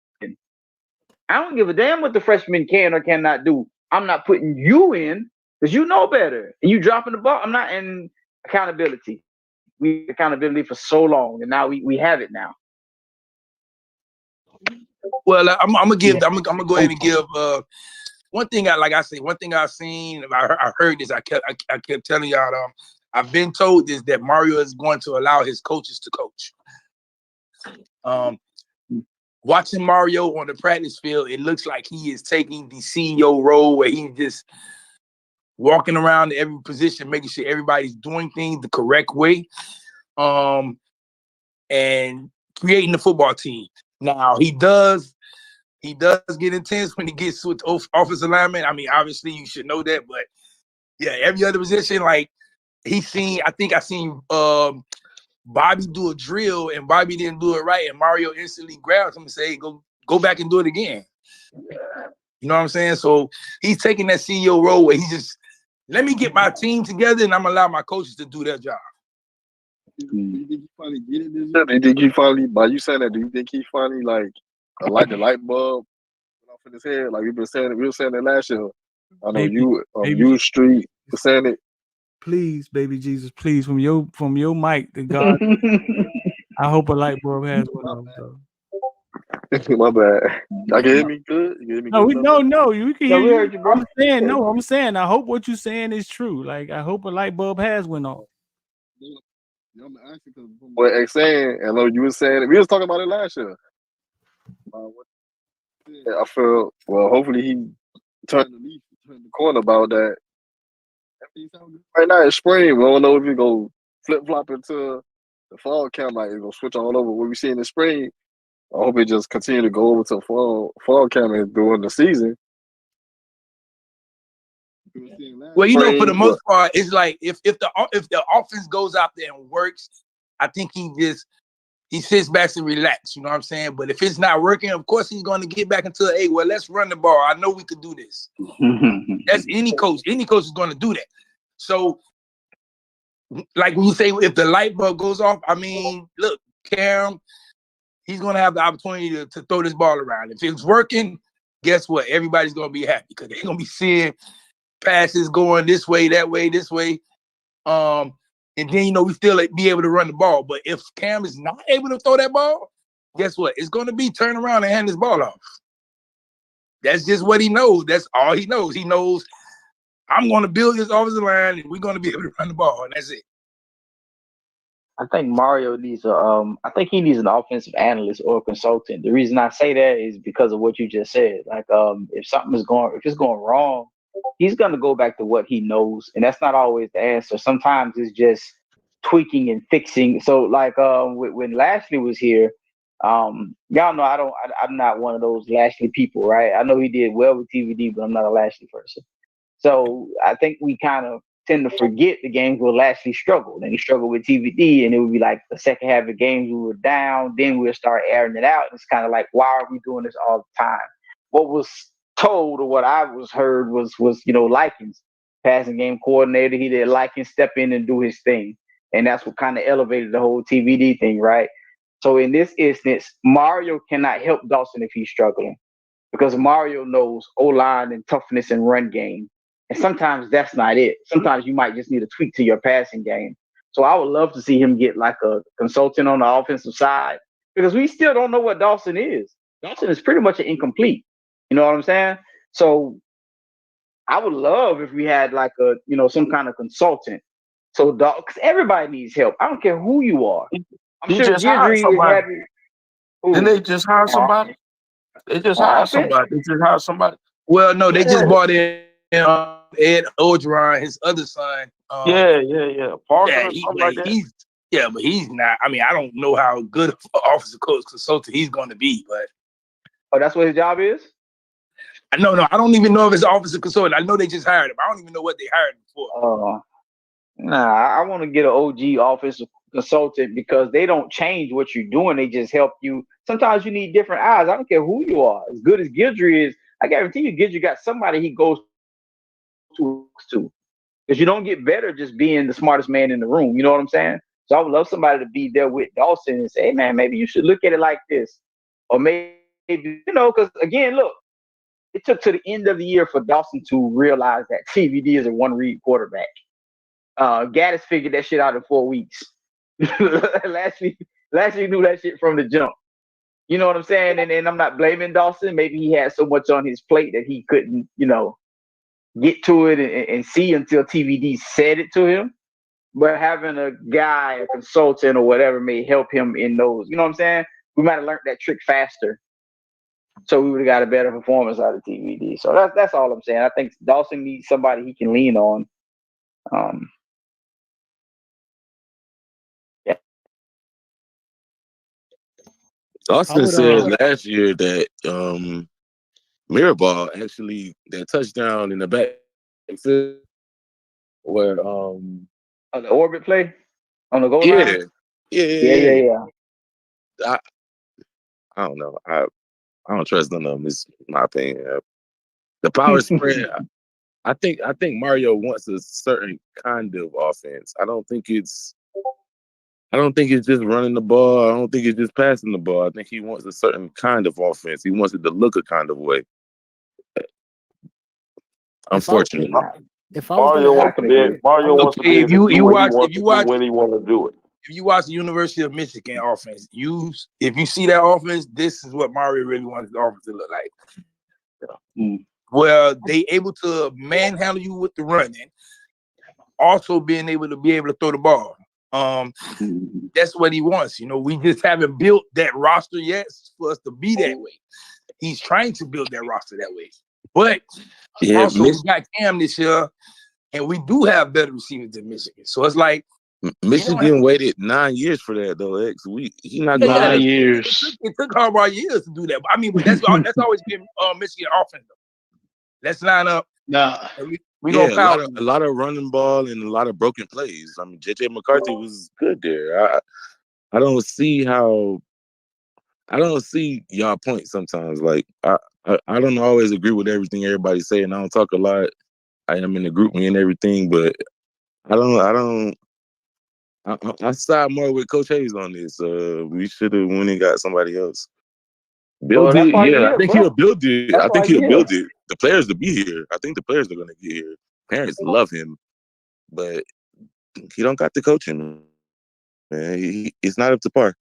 I don't give a damn what the freshmen can or cannot do. I'm not putting you in because you know better. And you dropping the ball. I'm not in accountability. We accountability for so long, and now we have it now. Well, I'm gonna go ahead and give one thing. One thing I've seen. I heard this. I kept telling y'all. I've been told this, that Mario is going to allow his coaches to coach. Watching Mario on the practice field, it looks like he is taking the CEO role where he's just walking around every position, making sure everybody's doing things the correct way, and creating the football team. Now he does get intense when he gets with offensive alignment. I mean, obviously you should know that, but yeah, every other position, like I think I seen Bobby do a drill and Bobby didn't do it right, and Mario instantly grabs him and say, go back and do it again. You know what I'm saying? So he's taking that CEO role where he just, let me get my team together and I'm gonna allow my coaches to do their job. Do you think he finally get it this year? Do you think he finally, by you saying that, do you think he finally like the light bulb went off in his head? Like we were saying that last year. I know you Street was saying it. Please, baby Jesus, please, from your mic to God. I hope a light bulb has one on, bro. My bad. Y'all can hear me good? You hear me No, good? you can hear we heard you, bro. I'm saying, I hope what you're saying is true. Like, I hope a light bulb has went off. What X saying, and you were saying it. We was talking about it last year. I feel, well, hopefully he turned the corner about that. Right now it's spring. We don't know if he go flip flop into the fall camp like is gonna switch all over. What we see in the spring, I hope it just continue to go over to fall camp and during the season. Well, you know, for the Spring, most part, it's like if the offense goes out there and works, I think he sits back and relax. You know what I'm saying? But if it's not working, of course he's going to get back into hey, well, let's run the ball. I know we could do this. That's any coach. Any coach is going to do that. So, like when you say if the light bulb goes off, I mean, look, Cam, he's going to have the opportunity to throw this ball around. If it's working, guess what? Everybody's going to be happy because they're going to be seeing passes going this way, that way, this way. And then, you know, we still be able to run the ball. But if Cam is not able to throw that ball, guess what? It's going to be turn around and hand this ball off. That's just what he knows. That's all he knows. He knows I'm going to build this offensive line and we're going to be able to run the ball. And that's it. I think Mario needs I think he needs an offensive analyst or a consultant. The reason I say that is because of what you just said. Like, if it's going wrong, he's gonna go back to what he knows, and that's not always the answer. Sometimes it's just tweaking and fixing. So, like, when Lashley was here, y'all know I'm not one of those Lashley people, right? I know he did well with TVD, but I'm not a Lashley person. So I think we kind of tend to forget the games where Lashley struggled, and he struggled with TVD, and it would be like the second half of games we were down, then we'll start airing it out. It's kind of like, why are we doing this all the time? What was told or what I was heard was Likens, passing game coordinator. He did Likens step in and do his thing, and that's what kind of elevated the whole TVD thing, right? So in this instance, Mario cannot help Dawson if he's struggling because Mario knows O-line and toughness and run game. And sometimes that's not it. Sometimes you might just need a tweak to your passing game. So I would love to see him get like a consultant on the offensive side because we still don't know what Dawson is. Dawson is pretty much an incomplete. You know what I'm saying? So I would love if we had like some kind of consultant. So because everybody needs help. I don't care who you are. I'm sure Gidry is happy. Didn't they just hire somebody? They just hired somebody. They just hired somebody. Well, no, they just bought in Ed Ogeron, his other son. Yeah. Parker or something like that. But he's not. I mean, I don't know how good of an offensive coach consultant he's going to be, but that's what his job is. No, I don't even know if it's offensive consultant. I know they just hired him. I don't even know what they hired him for. I want to get an OG offensive consultant because they don't change what you're doing. They just help you. Sometimes you need different eyes. I don't care who you are. As good as Gidry is, I guarantee you, Gidry got somebody he goes to because you don't get better just being the smartest man in the room. You know what I'm saying? So I would love somebody to be there with Dawson and say, hey, man, maybe you should look at it like this. Or maybe, because again, look, it took to the end of the year for Dawson to realize that TVD is a one-read quarterback. Gaddis figured that shit out in 4 weeks. Lashley knew that shit from the jump. You know what I'm saying? And I'm not blaming Dawson. Maybe he had so much on his plate that he couldn't, get to it and see until TVD said it to him. But having a guy, a consultant or whatever may help him in those. You know what I'm saying? We might have learned that trick faster. So we would have got a better performance out of TVD. So that's all I'm saying. I think Dawson needs somebody he can lean on. Dawson said last year that Mirabal actually that touchdown in the backfield where the orbit play on the goal line. Yeah. I don't know. I don't trust none of them. It's my opinion. The power spread. I think Mario wants a certain kind of offense. I don't think it's just running the ball. I don't think it's just passing the ball. I think he wants a certain kind of offense. He wants it to look a kind of way. Unfortunately, Mario wants to be able to do what he wants when he want to do it. If you watch the University of Michigan offense, if you see that offense, this is what Mario really wants the offense to look like. Well, they able to manhandle you with the running, also being able to throw the ball. That's what he wants. We just haven't built that roster yet for us to be that way. He's trying to build that roster that way. But we got Cam this year, and we do have better receivers than Michigan. So it's like Michigan waited 9 years for that though. He not Yeah, going. 9 years. It took Harbaugh years to do that. But I mean, but that's always been Michigan offense. Though. Let's line up. Now, We gonna power a lot of running ball and a lot of broken plays. I mean, JJ McCarthy was good there. I don't see y'all point sometimes. Like I don't always agree with everything everybody's saying. I don't talk a lot. I am in the group me and everything, but I side more with Coach Hayes on this. We should have went and got somebody else. Build that's it, why yeah. he I here, think bro. he'll build it. That's I why think he he'll here. build it. The players to be here. I think the players are gonna get here. Parents love him, but he don't got the coaching. Man, it's not up to par.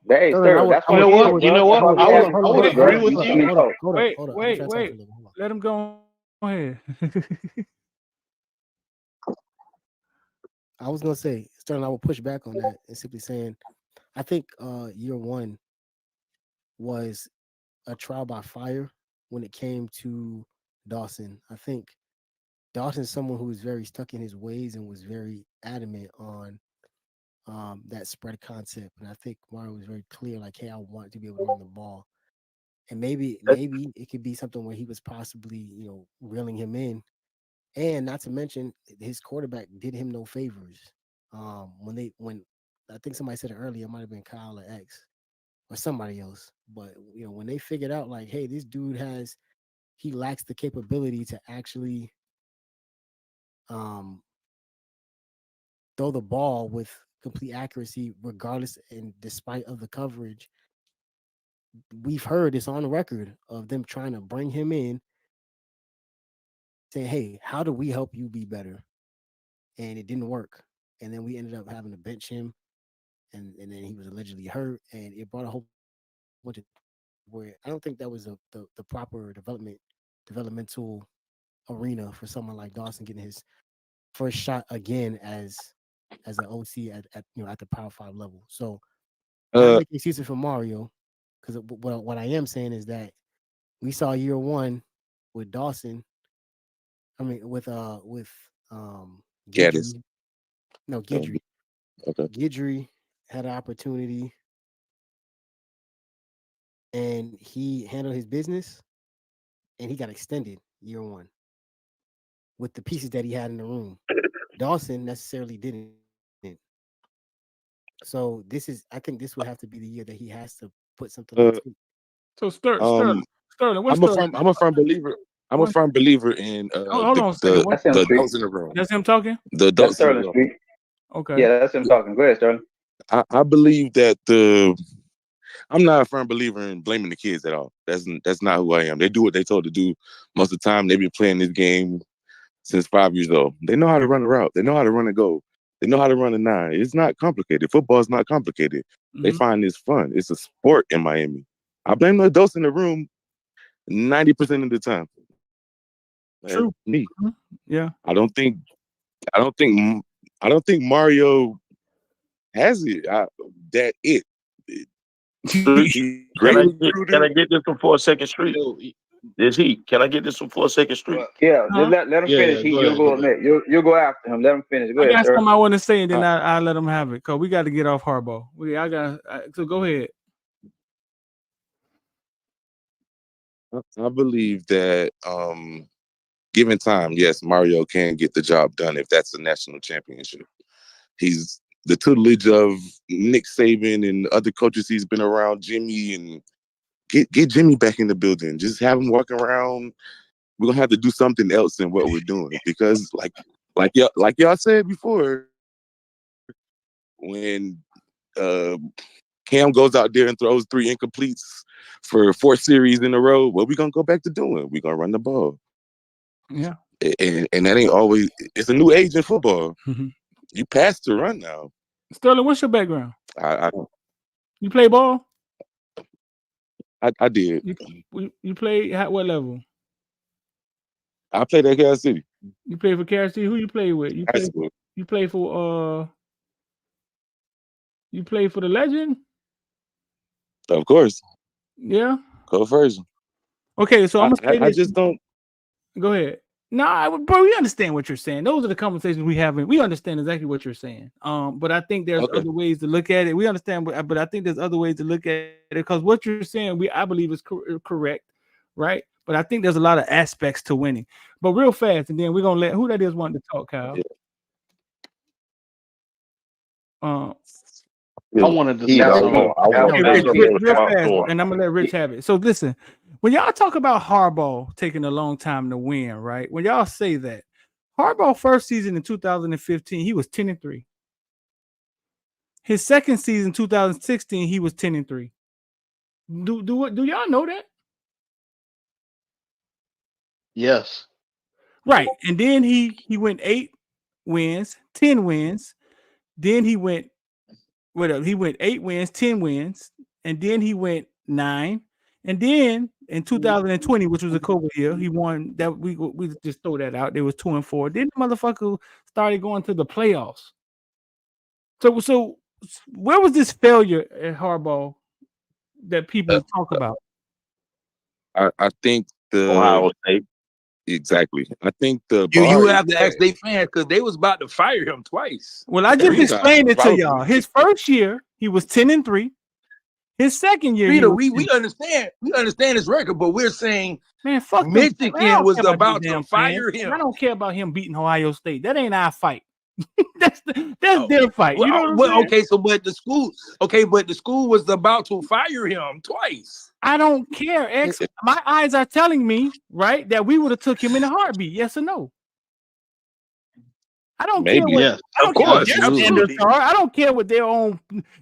Hey, sir, that's You why know he here, what? bro. You know That's what? why we having I would coach, agree bro. with I you. mean, coach. Wait. Let him go ahead. I was gonna say, Sterling, I will push back on that and simply saying, I think year one was a trial by fire when it came to Dawson. I think Dawson's someone who was very stuck in his ways and was very adamant on that spread concept. And I think Mario was very clear, like, hey, I want to be able to run the ball. And maybe it could be something where he was possibly, reeling him in. And not to mention his quarterback did him no favors. When I think somebody said it earlier, it might have been Kyle or X or somebody else. But when they figured out like, hey, this dude he lacks the capability to actually throw the ball with complete accuracy, regardless and despite of the coverage. We've heard it's on record of them trying to bring him in, saying, hey, how do we help you be better? And it didn't work. And then we ended up having to bench him. And then he was allegedly hurt. And it brought a whole bunch of where I don't think that was the proper developmental arena for someone like Dawson getting his first shot again as an OC at the Power 5 level. So not making excuses for Mario, because what I am saying is that we saw year one with Dawson. I mean with Gaddis. Guidry. No, Guidry. Okay. Guidry had an opportunity and he handled his business and he got extended year one with the pieces that he had in the room. Dawson necessarily didn't. So I think this would have to be the year that he has to put something on tape. So Sterling, I'm a firm believer. I'm a firm believer in hold on a the second. adults in the room. That's him talking? The adults in the room. Street. Okay. Yeah, that's him talking. Go ahead, Sterling. I believe that I'm not a firm believer in blaming the kids at all. That's not who I am. They do what they told to do. Most of the time, they've been playing this game since 5 years old. They know how to run a route. They know how to run a goal. They know how to run a 9. It's not complicated. Football is not complicated. Mm-hmm. They find this fun. It's a sport in Miami. I blame the adults in the room 90% of the time. True. Me. Mm-hmm. Yeah. I don't think Mario has it. That it. Can I get this from 4-Second Street? Is he? Can I get this from 4-Second Street? Yeah, just let him finish. You'll go next. You'll go after him. Let him finish. Go I ahead, got sir. something I want to say, and then I'll let him have it. Cause we got to get off Harbaugh. So go ahead. I believe that given time, yes, Mario can get the job done if that's a national championship. He's the tutelage of Nick Saban and other coaches he's been around, Jimmy, and get Jimmy back in the building. Just have him walking around. We're gonna have to do something else than what we're doing because, like y'all said before, when Cam goes out there and throws 3 incompletes for 4 series in a row, what we gonna go back to doing? We're gonna run the ball. Yeah. And that ain't always. It's a new age in football. Mm-hmm. You pass to run now. Sterling, what's your background? I You play ball? I did. You play at what level? I played at Kansas City. You play for Kansas City? Who you play with? You play for you play for the Legend? Of course. Yeah. Go first. Okay, so I'm gonna say I just don't. Go ahead. No, bro, we understand what you're saying. Those are the conversations we have. We understand exactly what you're saying. But I think there's Okay. other ways to look at it. We understand, but I think there's other ways to look at it because what you're saying, I believe is correct, right? But I think there's a lot of aspects to winning. But real fast, and then we're gonna let who that is wanting to talk, Kyle. I wanted to Heat say I something. want Okay, to say Rich, something in real response fast, to him. and I'm gonna let Rich have it. So listen, when y'all talk about Harbaugh taking a long time to win, right? When y'all say that, Harbaugh first season in 2015, he was 10-3. His second season, 2016, he was 10-3. Do y'all know that? Yes. Right. And then he went 8 wins, 10 wins. Then he went whatever. He went 8 wins, 10 wins, and then he went 9. And then in 2020, which was a COVID year, he won that. We just throw that out. There was 2-4. Then the motherfucker started going to the playoffs. So where was this failure at Harbaugh that people talk about? I think Ohio State. Exactly. I think the You bar have is to ask they fans because they was about to fire him twice. Well, I just 3 times, explained it to probably. y'all. His first year, he was 10-3. His second year, he Peter, was we understand his record, but we're saying man, fuck them. Man, I Michigan don't was care about these about to damn fans. fire And him. I don't care about him beating Ohio State. That ain't our fight. that's their fight. You know what I'm saying? Okay, but the school was about to fire him twice. I don't care, X. My eyes are telling me, right, that we would have took him in a heartbeat. Yes or no? I don't care Maybe. what Yes. I don't Of care what course, their standards absolutely. are. I don't care what their own.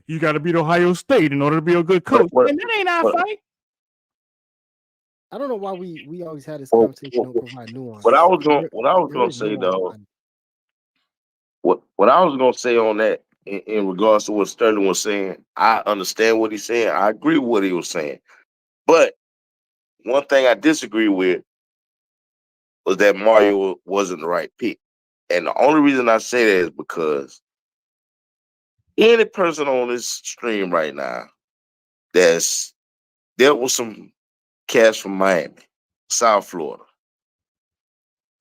You got to beat Ohio State in order to be a good coach. And that ain't our fight. I don't know why we always had this Well, conversation. Don't provide nuance. what I was There gonna is say nuance though, behind what I was gonna say on that in regards to what Sterling was saying, I understand what he's saying. I agree with what he was saying. But one thing I disagree with was that Mario wasn't the right pick. And the only reason I say that is because any person on this stream right now that's dealt with some cats from Miami, South Florida,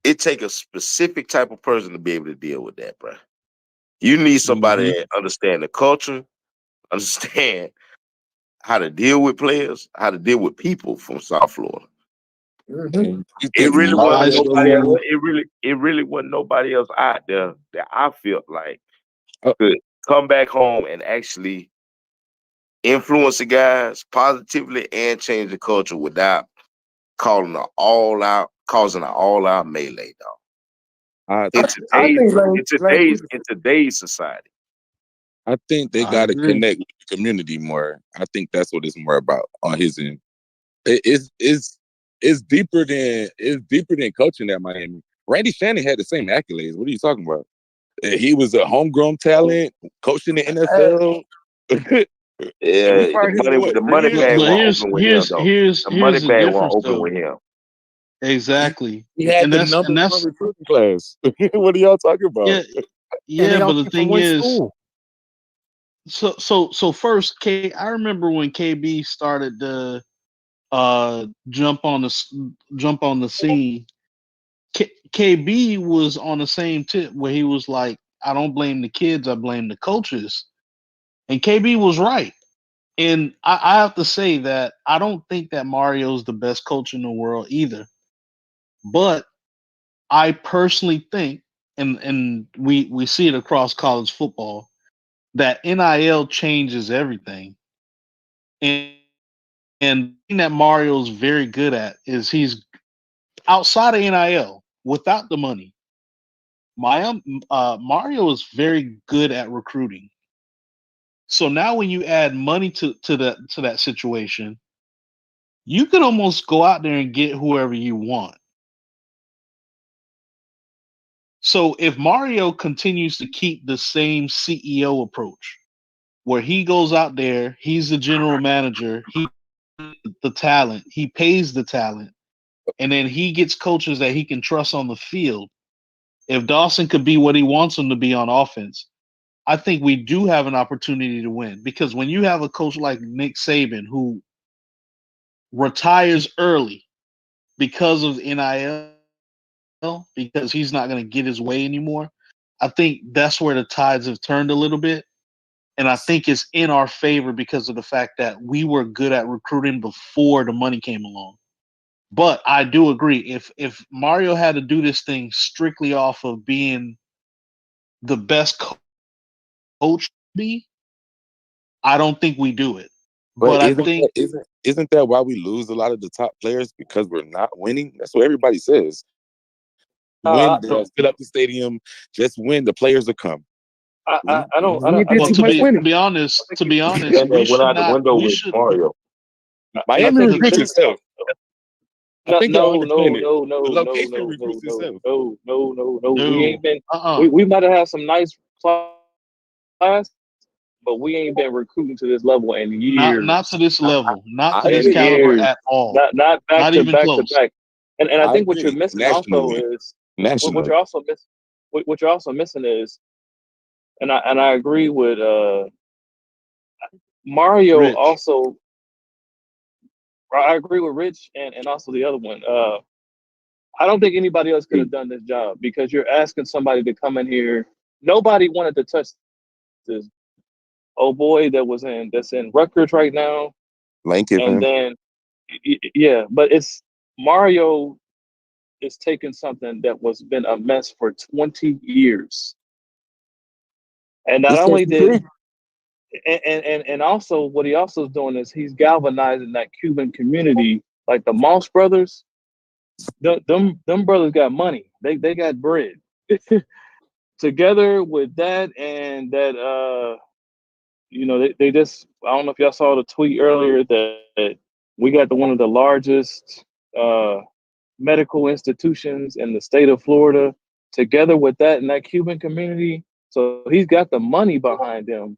it take a specific type of person to be able to deal with that, bro. You need somebody that understand the culture, understand how to deal with players, how to deal with people from South Florida. It really wasn't High nobody else. school. It really wasn't nobody else out there that I felt like could come back home and actually influence the guys positively and change the culture without causing an all-out melee, dog. I I think like In today's society. I think they I got to agree. connect with the community more. I think that's what it's more about on his end. It's deeper than coaching at Miami. Randy Shannon had the same accolades. What are you talking about? He was a homegrown talent, coaching the NFL. Yeah, We fired him in the 3 money years bag ago. But won't open with him though. The money here's the bag won't difference open though. with him. Exactly. He had And the that's number one recruiting class. What are y'all talking about? yeah, and yeah, they all but the came from thing one is, school. so first, I remember when KB started to jump on the scene. KB was on the same tip where he was like, I don't blame the kids, I blame the coaches. And KB was right. And I have to say that I don't think that Mario's the best coach in the world either. But I personally think, and we see it across college football, that NIL changes everything. And the thing that Mario's very good at is he's outside of NIL, without the money. Mario is very good at recruiting. So now when you add money to that situation, you could almost go out there and get whoever you want. So if Mario continues to keep the same CEO approach, where he goes out there, he's the general manager, the talent, he pays the talent, and then he gets coaches that he can trust on the field. If Dawson could be what he wants him to be on offense, I think we do have an opportunity to win. Because when you have a coach like Nick Saban who retires early because of NIL, because he's not going to get his way anymore. I think that's where the tides have turned a little bit. And I think it's in our favor because of the fact that we were good at recruiting before the money came along. But I do agree. If Mario had to do this thing strictly off of being the best coach, I don't think we do it. But I think isn't that why we lose a lot of the top players, because we're not winning? That's what everybody says. Win, they'll fill up the stadium. Just win, the players will come. I don't. Well, to be honest, we should out the not. window We with should. Mario. Miami recruits itself. I think y'all understand it. No. The location recruits itself. No. We ain't been. Uh-uh. We might have had some nice class, but we ain't been recruiting to this level in years. Not to this level. Not to In this caliber years. at all. Not back Not to even back close. to back. And I think what agree. you're missing Nationally. also is Nationally. what you're also missing. What you're also missing is, and I agree with Mario. Rich. Also, I agree with Rich and also the other one. I don't think anybody else could have done this job because you're asking somebody to come in here. Nobody wanted to touch this old boy that's in Rutgers right now. Lane Kiffin. And then yeah, but it's Mario is taking something that was been a mess for 20 years. And not only did and also what he also is doing is he's galvanizing that Cuban community, like the Moss brothers. Them brothers got money. They got bread. Together with that and that they just, I don't know if y'all saw the tweet earlier that we got one of the largest medical institutions in the state of Florida, together with that and that Cuban community. So he's got the money behind him,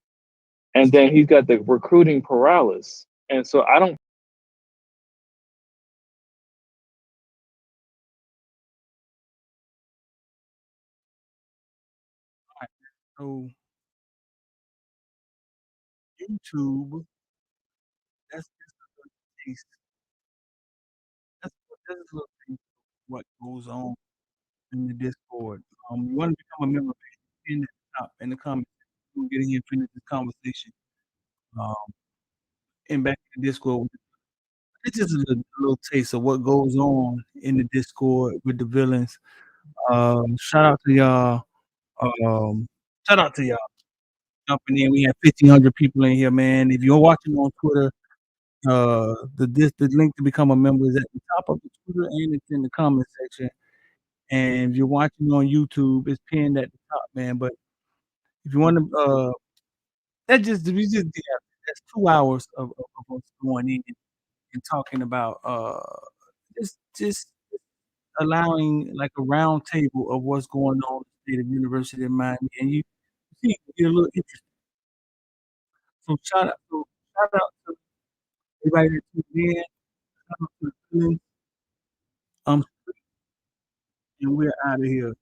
and then he's got the recruiting paralysis. And so I don't. So YouTube, that's just a little taste. That's a little taste of what goes on in the Discord. You want to become a member, in the top in the comments. We'll get in here and finish this conversation. Um, and back in the Discord, it's just a little taste of what goes on in the Discord with the villains. Shout out to y'all. Shout out to y'all jumping in. We have 1,500 people in here, man. If you're watching on Twitter, the link to become a member is at the top of the Twitter and it's in the comment section. And if you're watching on YouTube, it's pinned at the top, man. But if you want to, we just did that's 2 hours of us going in and talking about just allowing like a round table of what's going on in the state of University of Miami, and you see, get a little interesting. So shout out to everybody that tuned in. Shout out to the villains. And we're out of here.